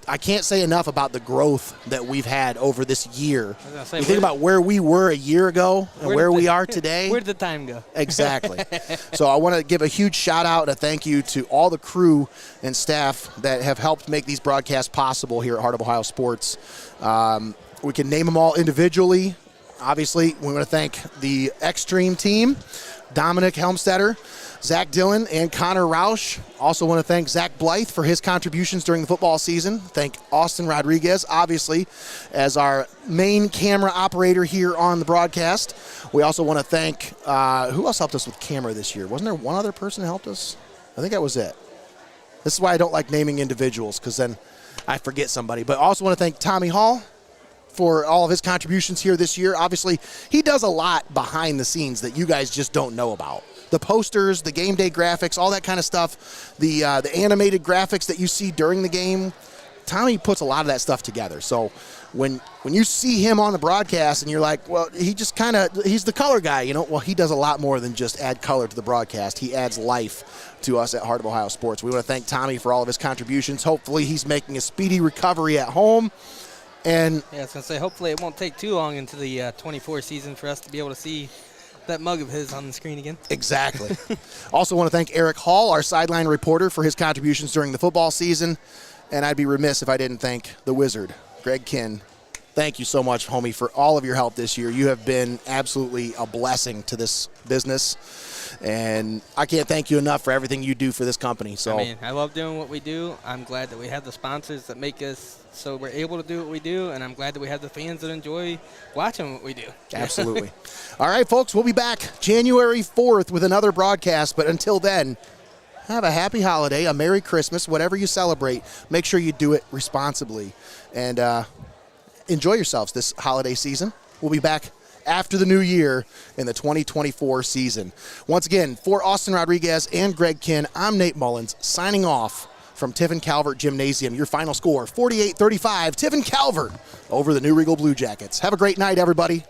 A: I can't say enough about the growth that we've had over this year. You think about where we were a year ago and where we are today.
B: Where did the time go?
A: Exactly. So I want to give a huge shout out and a thank you to all the crew and staff that have helped make these broadcasts possible here at Heart of Ohio Sports. We can name them all individually. Obviously, we want to thank the Extreme team, Dominic Helmstetter, Zach Dillon, and Connor Roush. Also want to thank Zach Blythe for his contributions during the football season. Thank Austin Rodriguez, obviously, as our main camera operator here on the broadcast. We also want to thank, who else helped us with camera this year? Wasn't there one other person who helped us? I think that was it. This is why I don't like naming individuals, because then I forget somebody. But also want to thank Tommy Hall for all of his contributions here this year. Obviously, he does a lot behind the scenes that you guys just don't know about. The posters, the game day graphics, all that kind of stuff, the animated graphics that you see during the game, Tommy puts a lot of that stuff together. So when you see him on the broadcast and you're like, well, he's the color guy, you know, well, he does a lot more than just add color to the broadcast. He adds life to us at Heart of Ohio Sports. We want to thank Tommy for all of his contributions. Hopefully he's making a speedy recovery at home. And
B: yeah, I was going to say, hopefully it won't take too long into the 24 season for us to be able to see that mug of his on the screen again.
A: Exactly. Also want to thank Eric Hall, our sideline reporter, for his contributions during the football season. And I'd be remiss if I didn't thank the wizard, Greg Kinn, Thank you so much, homie, for all of your help this year. You have been absolutely a blessing to this business, and I can't thank you enough for everything you do for this company. So,
B: I mean, I love doing what we do. I'm glad that we have the sponsors that make us so we're able to do what we do, and I'm glad that we have the fans that enjoy watching what we do.
A: Absolutely. All right, folks, we'll be back January 4th with another broadcast, but until then, have a happy holiday, a Merry Christmas, whatever you celebrate. Make sure you do it responsibly, and enjoy yourselves this holiday season. We'll be back after the new year in the 2024 season. Once again, for Austin Rodriguez and Greg Kinn, I'm Nate Mullins, signing off from Tiffin Calvert Gymnasium. Your final score, 48-35, Tiffin Calvert over the New Riegel Blue Jackets. Have a great night, everybody.